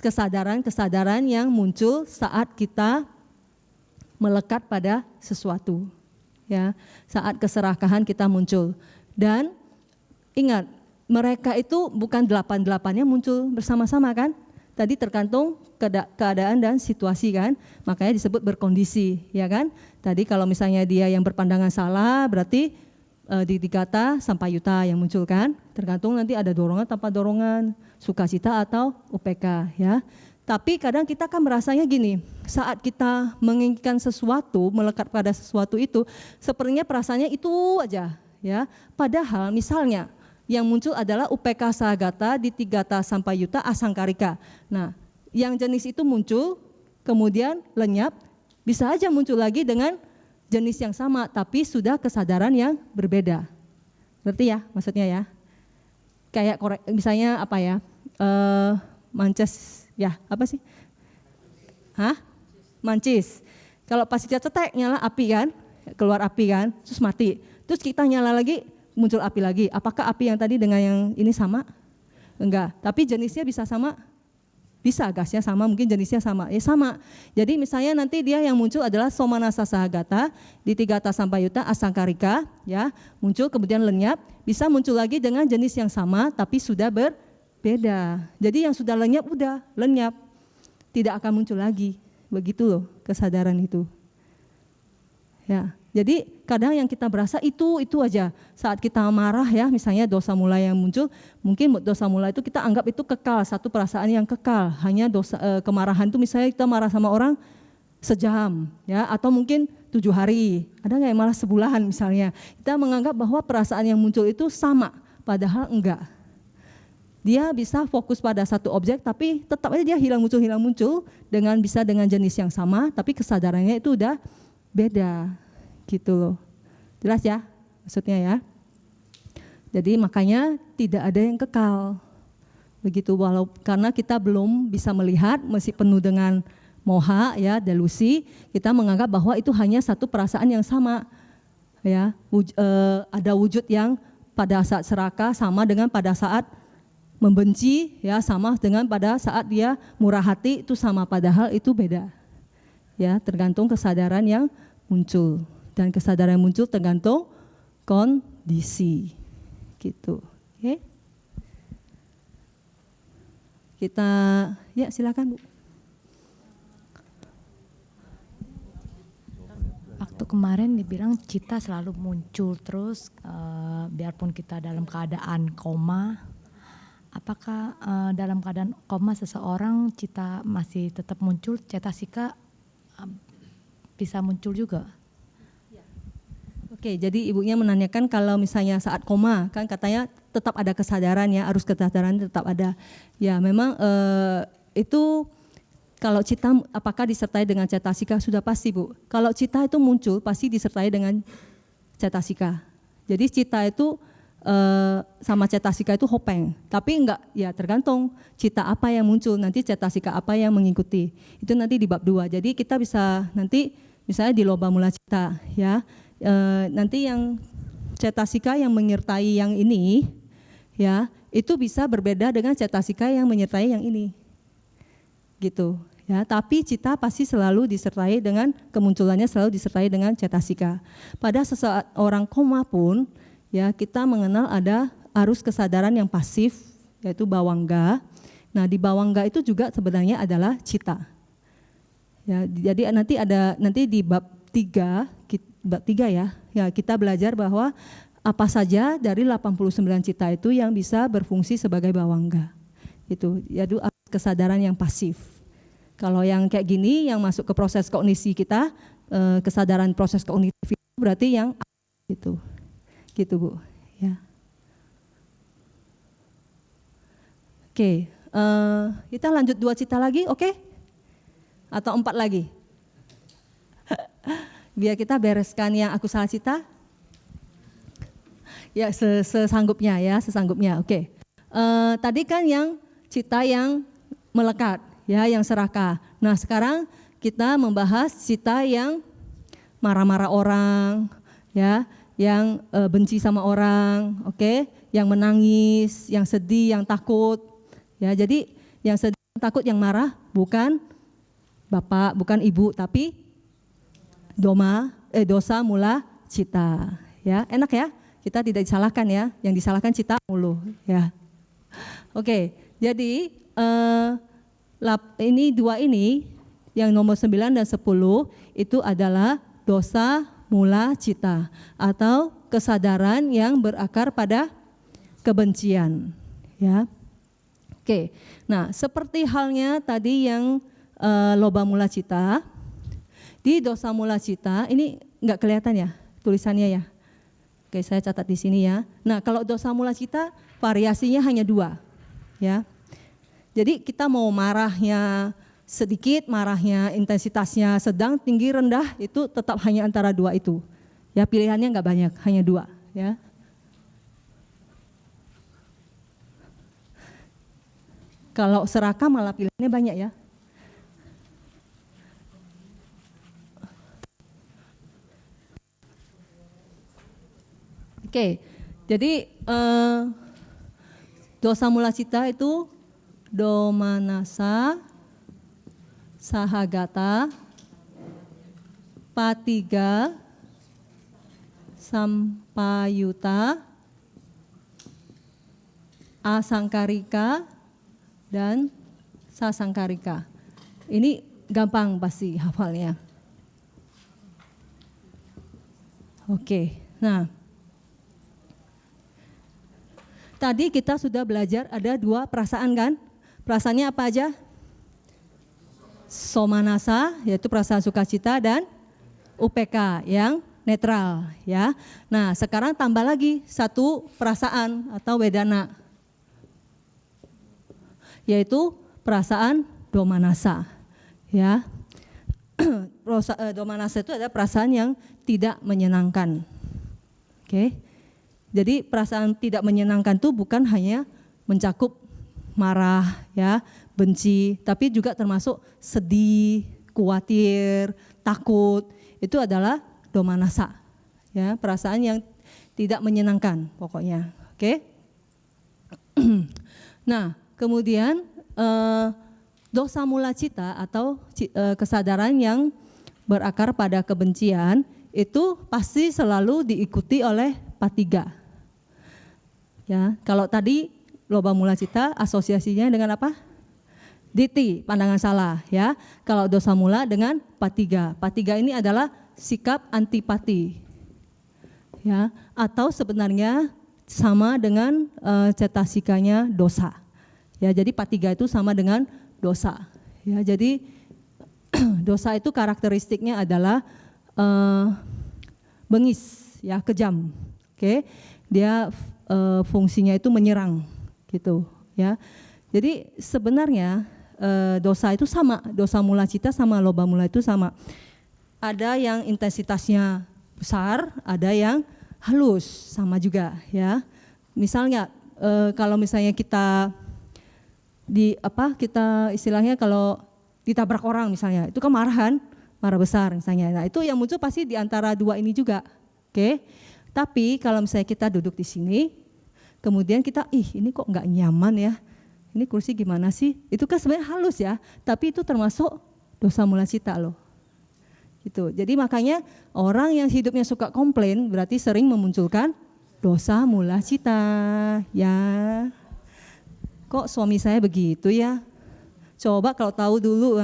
kesadaran yang muncul saat kita melekat pada sesuatu. Ya, saat keserakahan kita muncul. Dan ingat, mereka itu bukan 8-8-nya muncul bersama-sama kan? Tadi tergantung keadaan dan situasi kan, makanya disebut berkondisi, ya kan? Tadi kalau misalnya dia yang berpandangan salah, berarti di Tigata Sampayuta yang muncul kan? Tergantung nanti ada dorongan tanpa dorongan, sukacita atau UPK, ya. Tapi kadang kita kan merasanya gini, saat kita menginginkan sesuatu, melekat pada sesuatu itu, sepertinya perasaannya itu aja, ya. Padahal misalnya yang muncul adalah UPK sahagata di Tigata Sampayuta asangkarika. Nah, yang jenis itu muncul, kemudian lenyap, bisa aja muncul lagi dengan jenis yang sama, tapi sudah kesadaran yang berbeda. Ngerti ya maksudnya ya? Kayak misalnya apa ya, mances, ya apa sih? Hah? Mancis. Kalau pas kita cetek nyala api kan, keluar api kan, terus mati. Terus kita nyala lagi, muncul api lagi. Apakah api yang tadi dengan yang ini sama? Enggak, tapi jenisnya bisa sama? Bisa, gasnya sama, mungkin jenisnya sama. Ya sama. Jadi misalnya nanti dia yang muncul adalah somanasa sahagata di Tigata Sampayuta asangkarika, ya, muncul kemudian lenyap, bisa muncul lagi dengan jenis yang sama tapi sudah berbeda. Jadi yang sudah lenyap udah lenyap. Tidak akan muncul lagi. Begitu loh kesadaran itu. Ya. Jadi kadang yang kita berasa itu aja. Saat kita marah ya, misalnya dosa mula yang muncul, mungkin dosa mula itu kita anggap itu kekal, satu perasaan yang kekal. Hanya kemarahan itu misalnya kita marah sama orang sejam, ya, atau mungkin 7 hari. Ada nggak yang malah sebulan misalnya. Kita menganggap bahwa perasaan yang muncul itu sama, padahal enggak. Dia bisa fokus pada satu objek, tapi tetap aja dia hilang muncul dengan jenis yang sama, tapi kesadarannya itu udah beda. Gitu loh. Jelas ya maksudnya ya. Jadi makanya tidak ada yang kekal. Begitu karena kita belum bisa melihat, masih penuh dengan moha ya, delusi, kita menganggap bahwa itu hanya satu perasaan yang sama. Ya, ada wujud yang pada saat serakah sama dengan pada saat membenci, ya, sama dengan pada saat dia murah hati, itu sama, padahal itu beda. Ya, tergantung kesadaran yang muncul. Dan kesadaran yang muncul tergantung kondisi, gitu. Oke? Kita, ya silakan Bu.
Waktu kemarin dibilang cita selalu muncul terus, biarpun kita dalam keadaan koma, apakah dalam keadaan koma seseorang cita masih tetap muncul, cetasika bisa muncul juga?
Oke, jadi ibunya menanyakan kalau misalnya saat koma, kan katanya tetap ada kesadaran ya, arus kesadaran tetap ada. Ya memang itu kalau cita apakah disertai dengan cetasika, sudah pasti Bu. Kalau cita itu muncul pasti disertai dengan cetasika. Jadi cita itu sama cetasika itu hopeng, tapi enggak, ya tergantung cita apa yang muncul, nanti cetasika apa yang mengikuti. Itu nanti di bab 2. Jadi kita bisa nanti misalnya di loba mula cita ya, nanti yang cetasika yang menyertai yang ini ya, itu bisa berbeda dengan cetasika yang menyertai yang ini. Gitu ya, tapi cita pasti selalu disertai dengan kemunculannya, selalu disertai dengan cetasika. Pada seseorang koma pun ya, kita mengenal ada arus kesadaran yang pasif, yaitu bawangga. Nah, di bawangga itu juga sebenarnya adalah cita. Ya, jadi nanti di bab 3 ya, kita belajar bahwa apa saja dari 89 cita itu yang bisa berfungsi sebagai bawangga. Itu yaitu kesadaran yang pasif. Kalau yang kayak gini yang masuk ke proses kognisi kita, kesadaran proses kognitif itu berarti yang gitu. Gitu Bu, ya. Oke, kita lanjut 2 cita lagi, oke? Atau 4 lagi? Biar kita bereskan yang aku salah cita. Ya, sesanggupnya ya, sesanggupnya, oke. Tadi kan yang cita yang melekat, ya, yang serakah. Nah, sekarang kita membahas cita yang marah-marah orang, ya, yang benci sama orang, oke, yang menangis, yang sedih, yang takut, ya. Jadi yang sedih, yang takut, yang marah bukan bapak, bukan ibu, tapi dosa mula cita, ya. Enak ya, kita tidak disalahkan ya, yang disalahkan cita mulu, ya. Oke, jadi ini 2 ini, yang nomor 9 dan 10 itu adalah dosa mula cita atau kesadaran yang berakar pada kebencian, ya. Oke. Nah, seperti halnya tadi yang loba mula cita, di dosa mula cita ini enggak kelihatan ya tulisannya ya. Oke, saya catat di sini ya. Nah, kalau dosa mula cita variasinya hanya 2, ya. Jadi kita mau marahnya sedikit, marahnya intensitasnya sedang, tinggi, rendah, itu tetap hanya antara 2 itu. Ya, pilihannya enggak banyak, hanya 2, ya. Kalau serakah malah pilihannya banyak ya. Oke, jadi dosa mula cita itu domanasa, sahagata, patiga, sampayuta, asangkarika, dan sasangkarika. Ini gampang pasti hafalnya. Oke, nah tadi kita sudah belajar ada 2 perasaan kan? Perasaannya apa aja? Somanasa, yaitu perasaan sukacita, dan UPK yang netral, ya. Nah, sekarang tambah lagi 1 perasaan atau wedana, yaitu perasaan domanasa, ya. Domanasa itu adalah perasaan yang tidak menyenangkan. Oke. Jadi perasaan tidak menyenangkan itu bukan hanya mencakup marah, ya, benci, tapi juga termasuk sedih, khawatir, takut. Itu adalah domanasa, ya, perasaan yang tidak menyenangkan pokoknya. Oke. Nah, kemudian dosa mula cita atau kesadaran yang berakar pada kebencian itu pasti selalu diikuti oleh patiga. Ya, kalau tadi loba mula cita asosiasinya dengan apa? Diti, pandangan salah, ya. Kalau dosa mula dengan patiga. Patiga ini adalah sikap antipati. Ya, atau sebenarnya sama dengan cetasikanya dosa. Ya, jadi patiga itu sama dengan dosa. Ya, jadi dosa itu karakteristiknya adalah bengis, ya, kejam. Oke, dia fungsinya itu menyerang, gitu, ya. Jadi sebenarnya dosa itu sama, dosa mula cita sama loba mula itu sama. Ada yang intensitasnya besar, ada yang halus, sama juga, ya. Misalnya kalau misalnya kita kita istilahnya kalau ditabrak orang misalnya, itu kan marah besar misalnya. Nah, itu yang muncul pasti di antara dua ini juga. Oke. Tapi kalau misalnya kita duduk di sini, kemudian kita ini kok nggak nyaman ya. Ini kursi gimana sih? Itu kan sebenarnya halus ya, tapi itu termasuk dosa mula cita loh. Gitu. Jadi makanya orang yang hidupnya suka komplain berarti sering memunculkan dosa mula cita, ya. Kok suami saya begitu ya? Coba kalau tahu dulu,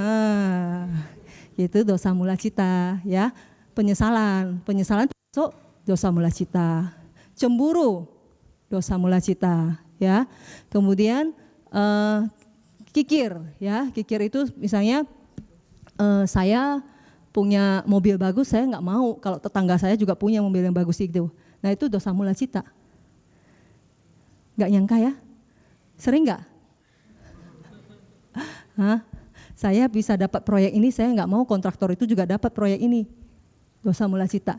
itu dosa mula cita, ya. Penyesalan termasuk dosa mula cita. Cemburu, dosa mula cita, ya. Kemudian kikir, ya. Kikir itu misalnya saya punya mobil bagus, saya nggak mau kalau tetangga saya juga punya mobil yang bagus itu. Nah, itu dosa mula cita. Nggak nyangka ya? Sering nggak? Saya bisa dapat proyek ini, saya nggak mau kontraktor itu juga dapat proyek ini. Dosa mula cita.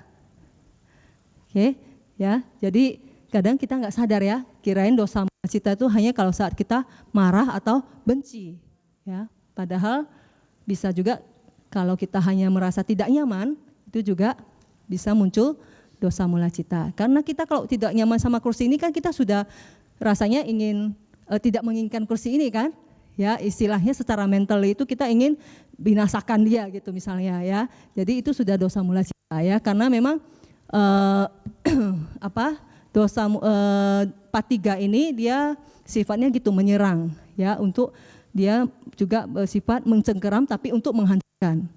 Oke, ya. Jadi kadang kita nggak sadar ya, kirain dosa mula cita itu hanya kalau saat kita marah atau benci, ya. Padahal bisa juga kalau kita hanya merasa tidak nyaman, itu juga bisa muncul dosa mula cita. Karena kita kalau tidak nyaman sama kursi ini kan kita sudah rasanya ingin tidak menginginkan kursi ini kan, ya, istilahnya secara mental itu kita ingin binasakan dia gitu misalnya, ya. Jadi itu sudah dosa mula cita, ya, karena memang dosa patiga ini dia sifatnya gitu menyerang, ya, untuk dia juga bersifat mencengkeram tapi untuk menghancurkan.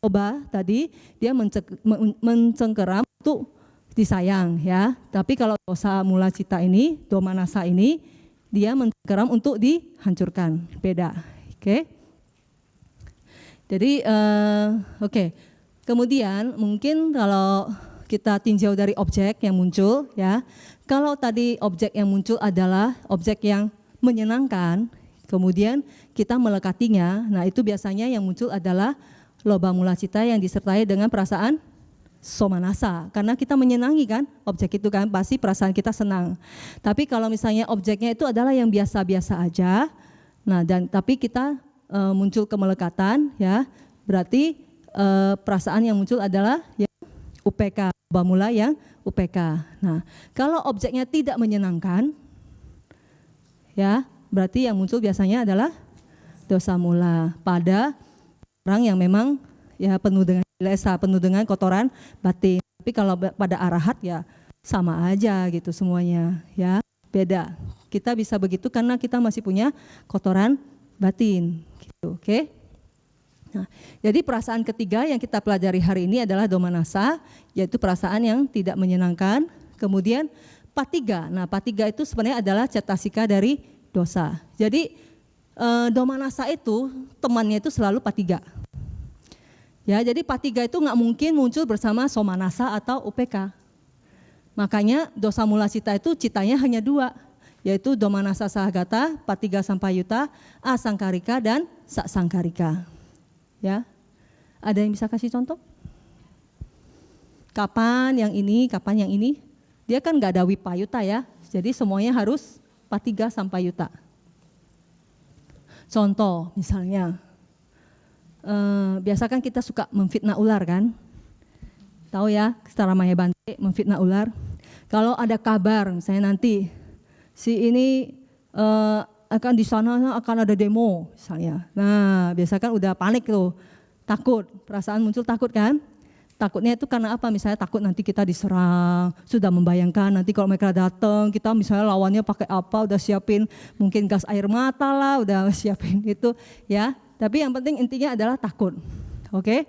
Loba tadi dia mencengkeram untuk disayang, ya. Tapi kalau dosa mula cita ini, domanasa ini dia mencengkeram untuk dihancurkan, beda. Oke. Jadi oke. Kemudian mungkin kalau kita tinjau dari objek yang muncul, ya. Kalau tadi objek yang muncul adalah objek yang menyenangkan, kemudian kita melekatinya, nah itu biasanya yang muncul adalah loba mula cita yang disertai dengan perasaan somanasa, karena kita menyenangi kan objek itu kan, pasti perasaan kita senang. Tapi kalau misalnya objeknya itu adalah yang biasa-biasa aja, nah tapi kita muncul kemelekatan, ya, berarti perasaan yang muncul adalah yang UPK, loba mula yang UPK. Nah, kalau objeknya tidak menyenangkan, ya, berarti yang muncul biasanya adalah dosa mula pada orang yang memang ya penuh dengan kilesa, penuh dengan kotoran batin. Tapi kalau pada arahat ya sama aja gitu semuanya, ya, beda. Kita bisa begitu karena kita masih punya kotoran batin, gitu, oke? Nah, jadi perasaan ketiga yang kita pelajari hari ini adalah domanasa, yaitu perasaan yang tidak menyenangkan. Kemudian patiga. Nah, patiga itu sebenarnya adalah cetasika dari dosa. Jadi domanasa itu temannya itu selalu patiga. Ya, jadi patiga itu nggak mungkin muncul bersama somanasa atau UPK. Makanya dosa mula cita itu citanya hanya dua, yaitu domanasa sahagata, patiga sampayuta, asangkarika dan saksangkarika. Ya, ada yang bisa kasih contoh? Kapan yang ini, kapan yang ini? Dia kan nggak ada wipayuta ya, jadi semuanya harus patiga sampayuta. Contoh misalnya, biasa kan kita suka memfitnah ular kan, tahu ya, secara maya bante memfitnah ular. Kalau ada kabar misalnya nanti si ini akan di sana akan ada demo misalnya, nah biasa kan udah panik tuh, takut, perasaan muncul takut kan. Takutnya itu karena apa? Misalnya takut nanti kita diserang, sudah membayangkan nanti kalau mereka datang, kita misalnya lawannya pakai apa, udah siapin mungkin gas air mata lah, udah siapin itu ya. Tapi yang penting intinya adalah takut, oke?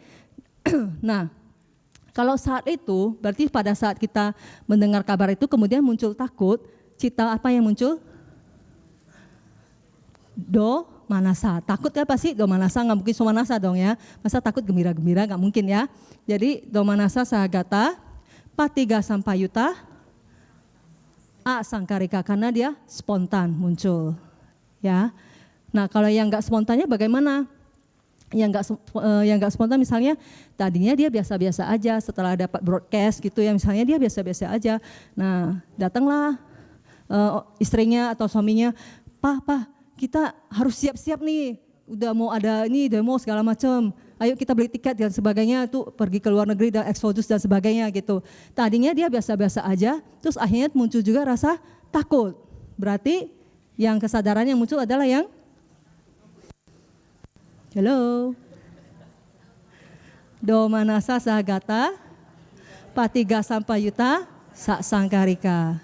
Nah, Kalau saat itu, berarti pada saat kita mendengar kabar itu kemudian muncul takut, cita apa yang muncul? Do manasa. Takut kan pasti do manasa, nggak mungkin somanasa dong ya. Masa takut gembira-gembira, nggak mungkin ya. Jadi do manasa sahagata, patiga sampayuta, asangkarika, karena dia spontan muncul. Ya. Nah kalau yang nggak spontannya bagaimana? Yang nggak spontan misalnya tadinya dia biasa-biasa aja, setelah dapat broadcast gitu ya, misalnya dia biasa-biasa aja. Nah datanglah istrinya atau suaminya, Pak, kita harus siap-siap nih, udah mau ada ini demo segala macam, ayo kita beli tiket dan sebagainya, tuh pergi ke luar negeri dan eksodus dan sebagainya gitu. Tadinya dia biasa-biasa aja, terus akhirnya muncul juga rasa takut. Berarti yang kesadaran yang muncul adalah yang halo. Do manasa sahagata, patiga sampayuta, sak sangkarika.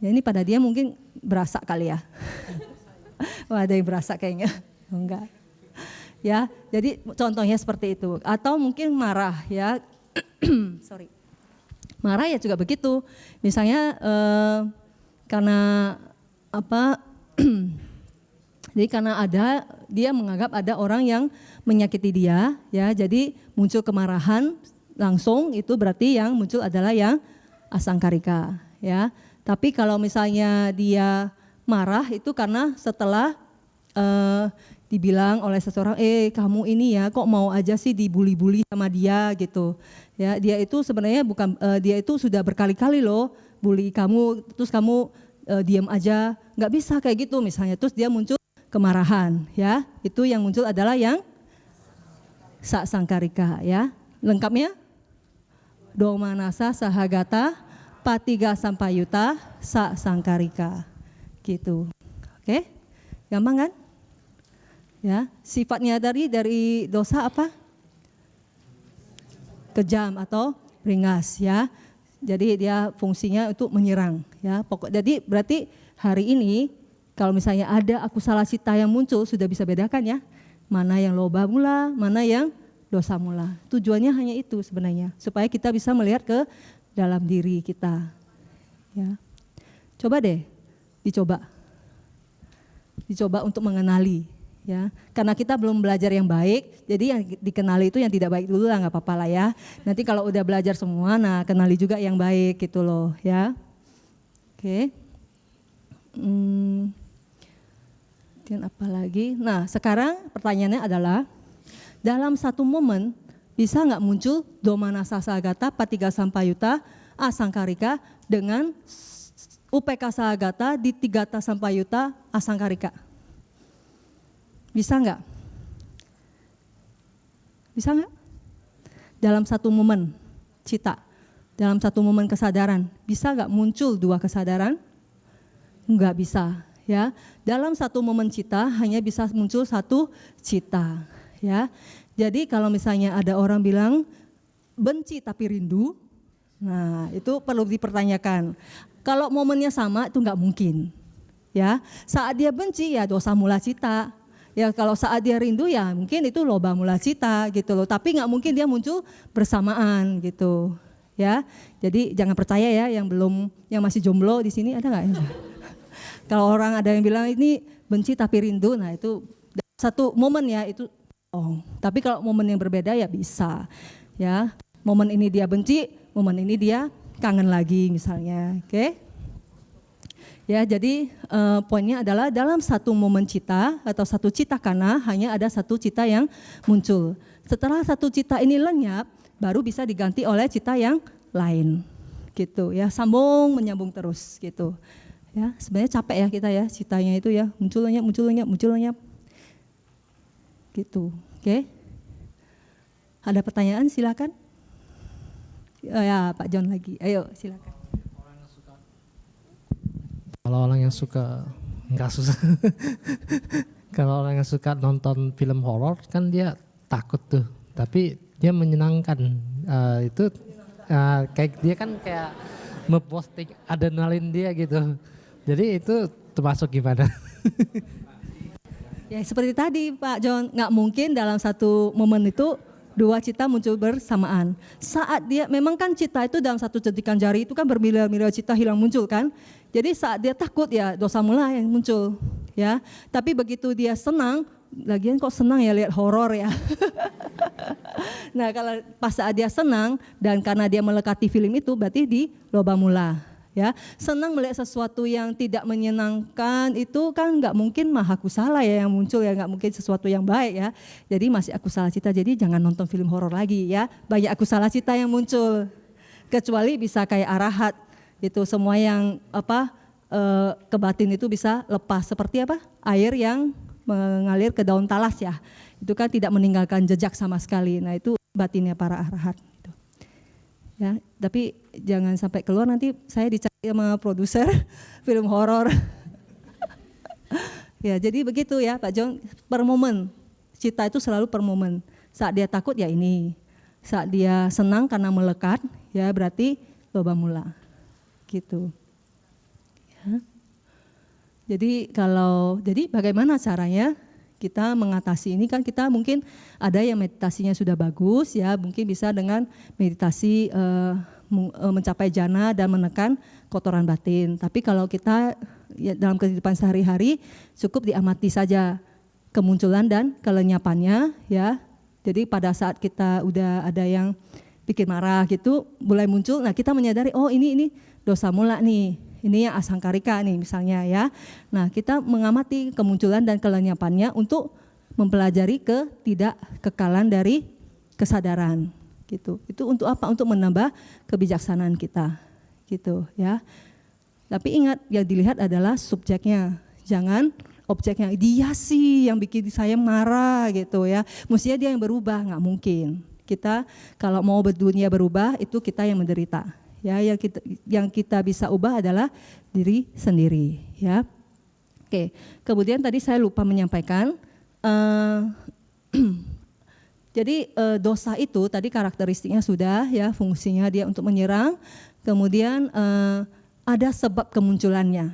Ya, ini pada dia mungkin berasa kali ya. Wah, ada yang berasa kayaknya. Enggak. Ya, jadi contohnya seperti itu. Atau mungkin marah ya. Sorry. Marah ya juga begitu. Misalnya karena apa? Jadi karena dia menganggap ada orang yang menyakiti dia, ya, jadi muncul kemarahan langsung, itu berarti yang muncul adalah yang asangkarika, ya. Tapi kalau misalnya dia marah itu karena setelah dibilang oleh seseorang, kamu ini ya kok mau aja sih dibully-bully sama dia gitu, ya. Dia itu sebenarnya bukan, dia itu sudah berkali-kali loh bully kamu, terus kamu diam aja, nggak bisa kayak gitu misalnya, terus dia muncul kemarahan, ya, itu yang muncul adalah yang sak sangkarika, ya. Lengkapnya do manasa sahagata, patiga sampayuta, sak sangkarika, gitu. Oke, gampang kan? Ya, sifatnya dari dosa apa? Kejam atau ringas, ya. Jadi dia fungsinya untuk menyerang, ya. Jadi berarti hari ini kalau misalnya ada akusala cita yang muncul, sudah bisa bedakan ya, mana yang loba mula, mana yang dosa mula. Tujuannya hanya itu sebenarnya, supaya kita bisa melihat ke dalam diri kita. Ya. Coba deh, dicoba untuk mengenali. Ya, karena kita belum belajar yang baik, jadi yang dikenali itu yang tidak baik dulu lah, nggak apa-apa lah ya. Nanti kalau udah belajar semua, nah kenali juga yang baik gitu loh, ya. Oke. Dan apa lagi? Nah sekarang pertanyaannya adalah, dalam satu momen bisa nggak muncul do manasa sahagata, patiga sampayuta, asangkarika dengan UPK sahagata, ditigata sampayuta, asangkarika? Bisa nggak? Bisa nggak? Dalam satu momen cita, dalam satu momen kesadaran, bisa nggak muncul dua kesadaran? Nggak bisa. Ya, dalam satu momen cita hanya bisa muncul satu cita, ya. Jadi kalau misalnya ada orang bilang benci tapi rindu, nah itu perlu dipertanyakan. Kalau momennya sama itu nggak mungkin, ya. Saat dia benci ya dosa mula cita, ya. Kalau saat dia rindu ya mungkin itu loba mula cita gitu loh. Tapi nggak mungkin dia muncul bersamaan gitu, ya. Jadi jangan percaya ya yang masih jomblo di sini, ada nggak? Kalau orang ada yang bilang ini benci tapi rindu, nah itu satu momen ya itu. Tapi kalau momen yang berbeda ya bisa, ya. Momen ini dia benci, momen ini dia kangen lagi misalnya, oke? Ya, jadi poinnya adalah dalam satu momen cita atau satu cita kana hanya ada satu cita yang muncul. Setelah satu cita ini lenyap, baru bisa diganti oleh cita yang lain, gitu ya. Sambung menyambung terus, gitu. Ya, sebenarnya capek ya kita ya, citanya itu ya, muncul lenyap. Gitu, oke. Ada pertanyaan silakan. Ya, Pak John lagi, ayo silakan.
Kalau orang yang suka, nggak susah. Kalau orang yang suka nonton film horor kan dia takut tuh, tapi dia menyenangkan. Itu kayak dia kan kayak memposting adrenalin dia gitu. Jadi itu termasuk gimana?
Ya seperti tadi Pak John, nggak mungkin dalam satu momen itu Dua cita muncul bersamaan. Saat dia, memang kan cita itu dalam satu cetikan jari itu kan bermiliar-miliar cita hilang muncul kan. Jadi saat dia takut ya dosa mula yang muncul ya. Tapi begitu dia senang, lagian kok senang ya lihat horor ya. Nah kalau pas saat dia senang dan karena dia melekati film itu berarti di loba mula. Ya, senang melihat sesuatu yang tidak menyenangkan itu kan nggak mungkin maha kusala ya yang muncul ya, nggak mungkin sesuatu yang baik ya. Jadi masih akusala cita, jadi jangan nonton film horor lagi ya. Banyak akusala cita yang muncul. Kecuali bisa kayak arahat itu semua yang ke batin itu bisa lepas seperti air yang mengalir ke daun talas ya. Itu kan tidak meninggalkan jejak sama sekali. Nah itu batinnya para arahat. Ya, tapi jangan sampai keluar nanti saya dicari sama produser film horor. Ya, jadi begitu ya Pak John, per momen. Cita itu selalu per momen. Saat dia takut ya ini. Saat dia senang karena melekat, ya berarti loba mula. Gitu. Ya. Jadi bagaimana caranya kita mengatasi ini? Kan kita mungkin ada yang meditasinya sudah bagus ya, mungkin bisa dengan meditasi mencapai jana dan menekan kotoran batin. Tapi kalau kita ya, dalam kehidupan sehari-hari cukup diamati saja kemunculan dan kelenyapannya ya. Jadi pada saat kita udah ada yang bikin marah gitu mulai muncul, nah kita menyadari oh ini dosa mula nih. Ini yang asangkarika nih misalnya ya. Nah kita mengamati kemunculan dan kelenyapannya untuk mempelajari ketidakkekalan dari kesadaran gitu. Itu untuk apa? Untuk menambah kebijaksanaan kita gitu ya. Tapi ingat yang dilihat adalah subjeknya, jangan objeknya. Dia sih yang bikin saya marah gitu ya. Mestinya dia yang berubah, nggak mungkin. Kita kalau mau dunia berubah itu kita yang menderita. Ya, yang kita bisa ubah adalah diri sendiri ya. Oke, kemudian tadi saya lupa menyampaikan jadi dosa itu tadi karakteristiknya sudah ya, fungsinya dia untuk menyerang, kemudian ada sebab kemunculannya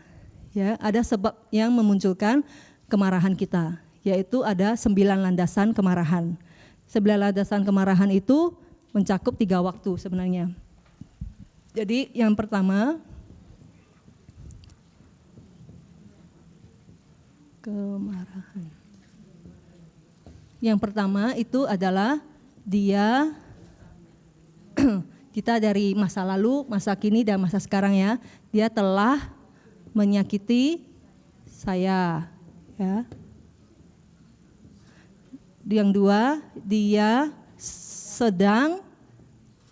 ya, ada sebab yang memunculkan kemarahan kita, yaitu ada 9 landasan kemarahan. 9 landasan kemarahan itu mencakup 3 waktu sebenarnya. Jadi yang pertama kemarahan. Yang pertama itu adalah dia kita dari masa lalu, masa kini dan masa sekarang ya. Dia telah menyakiti saya ya. Yang dua, dia sedang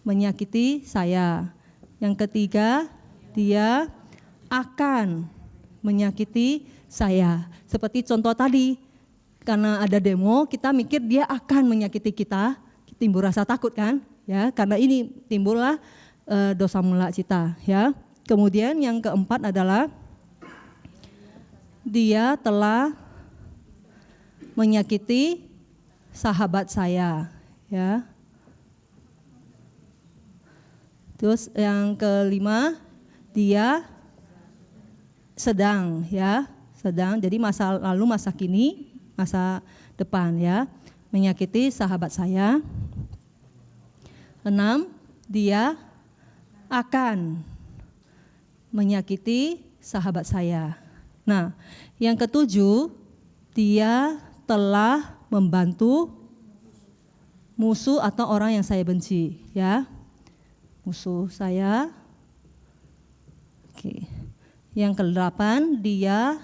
menyakiti saya. Yang ketiga, dia akan menyakiti saya. Seperti contoh tadi, karena ada demo, kita mikir dia akan menyakiti kita, timbul rasa takut kan? Ya, karena ini timbullah dosa mula cita. Ya. Kemudian yang keempat adalah dia telah menyakiti sahabat saya. Ya. Terus yang kelima, dia sedang ya, sedang. Jadi masa lalu, masa kini, masa depan ya, menyakiti sahabat saya. 6, dia akan menyakiti sahabat saya. Nah, yang ketujuh, dia telah membantu musuh atau orang yang saya benci ya. Musuh saya. Oke. Yang ke-8, dia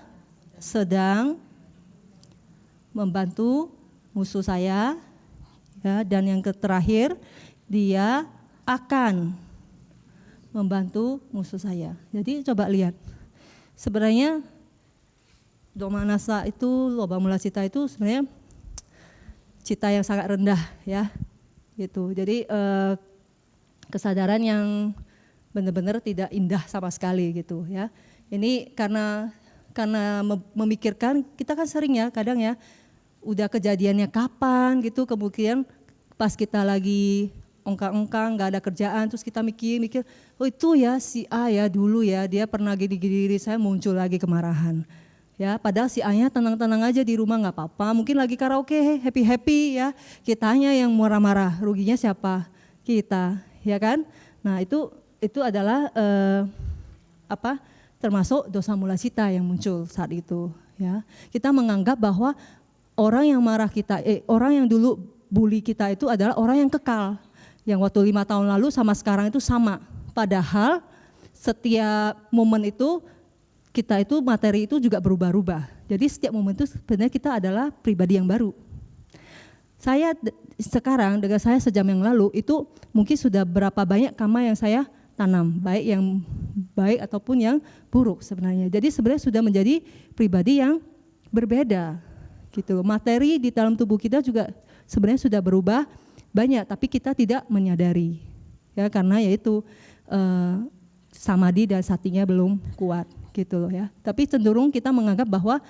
sedang membantu musuh saya ya, dan yang terakhir dia akan membantu musuh saya. Jadi coba lihat. Sebenarnya doma nasa itu, loba mula cita itu sebenarnya cita yang sangat rendah ya. Gitu. Jadi kesadaran yang benar-benar tidak indah sama sekali gitu ya. Ini karena memikirkan, kita kan sering ya kadang ya udah kejadiannya kapan gitu, kemudian pas kita lagi ongkang-ongkang nggak ada kerjaan terus kita mikir oh itu ya si A ya dulu ya dia pernah gini-gini, saya muncul lagi kemarahan. Ya, padahal si A-nya tenang-tenang aja di rumah nggak apa-apa, mungkin lagi karaoke happy-happy ya. Kitanya yang marah-marah, ruginya siapa? Kita, ya kan? Nah, itu adalah termasuk dosa mula cita yang muncul saat itu, ya. Kita menganggap bahwa orang yang marah kita, orang yang dulu bully kita itu adalah orang yang kekal. Yang waktu 5 tahun lalu sama sekarang itu sama. Padahal setiap momen itu kita itu materi itu juga berubah-ubah. Jadi setiap momen itu sebenarnya kita adalah pribadi yang baru. Saya sekarang dengan saya sejam yang lalu itu mungkin sudah berapa banyak karma yang saya tanam, baik yang baik ataupun yang buruk sebenarnya. Jadi sebenarnya sudah menjadi pribadi yang berbeda gitu. Materi di dalam tubuh kita juga sebenarnya sudah berubah banyak, tapi kita tidak menyadari. Ya, karena yaitu samadhi dan satinya belum kuat gitu loh ya. Tapi cenderung kita menganggap bahwa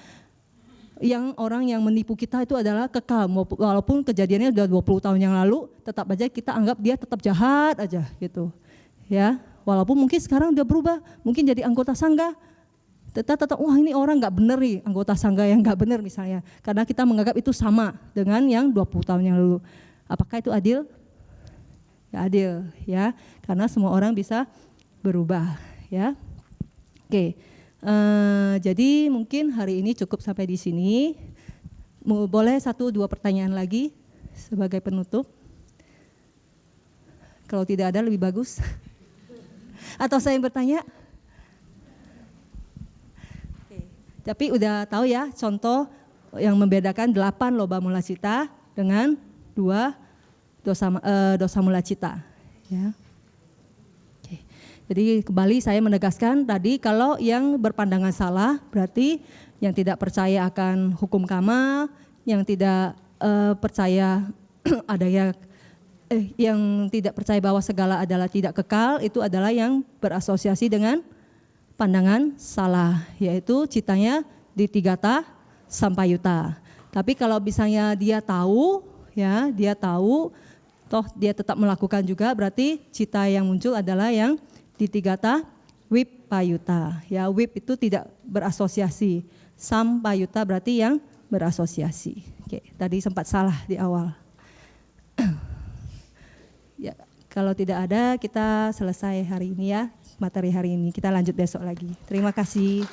orang yang menipu kita itu adalah kekal, walaupun kejadiannya sudah 20 tahun yang lalu, tetap aja kita anggap dia tetap jahat aja gitu. Ya, walaupun mungkin sekarang udah berubah, mungkin jadi anggota sangga, tetap wah ini orang nggak bener nih, anggota sangga yang nggak bener misalnya, karena kita menganggap itu sama dengan yang 20 tahun yang lalu. Apakah itu adil? Ya adil ya, karena semua orang bisa berubah ya. Oke. Jadi mungkin hari ini cukup sampai di sini. Boleh 1-2 pertanyaan lagi sebagai penutup? Kalau tidak ada lebih bagus. Atau saya yang bertanya? Oke. Tapi udah tahu ya contoh yang membedakan 8 loba mula cita dengan 2 dosa mula cita. Ya. Jadi kembali saya menegaskan tadi kalau yang berpandangan salah berarti yang tidak percaya akan hukum karma, yang tidak percaya adanya yang tidak percaya bahwa segala adalah tidak kekal, itu adalah yang berasosiasi dengan pandangan salah, yaitu citanya ditigata sampayuta. Tapi kalau misalnya dia tahu, ya dia tahu, toh dia tetap melakukan juga, berarti cita yang muncul adalah yang ditigata wipayuta. Ya, wip itu tidak berasosiasi, sampayuta berarti yang berasosiasi. Oke, tadi sempat salah di awal. Ya, kalau tidak ada kita selesai hari ini ya, materi hari ini. Kita lanjut besok lagi. Terima kasih.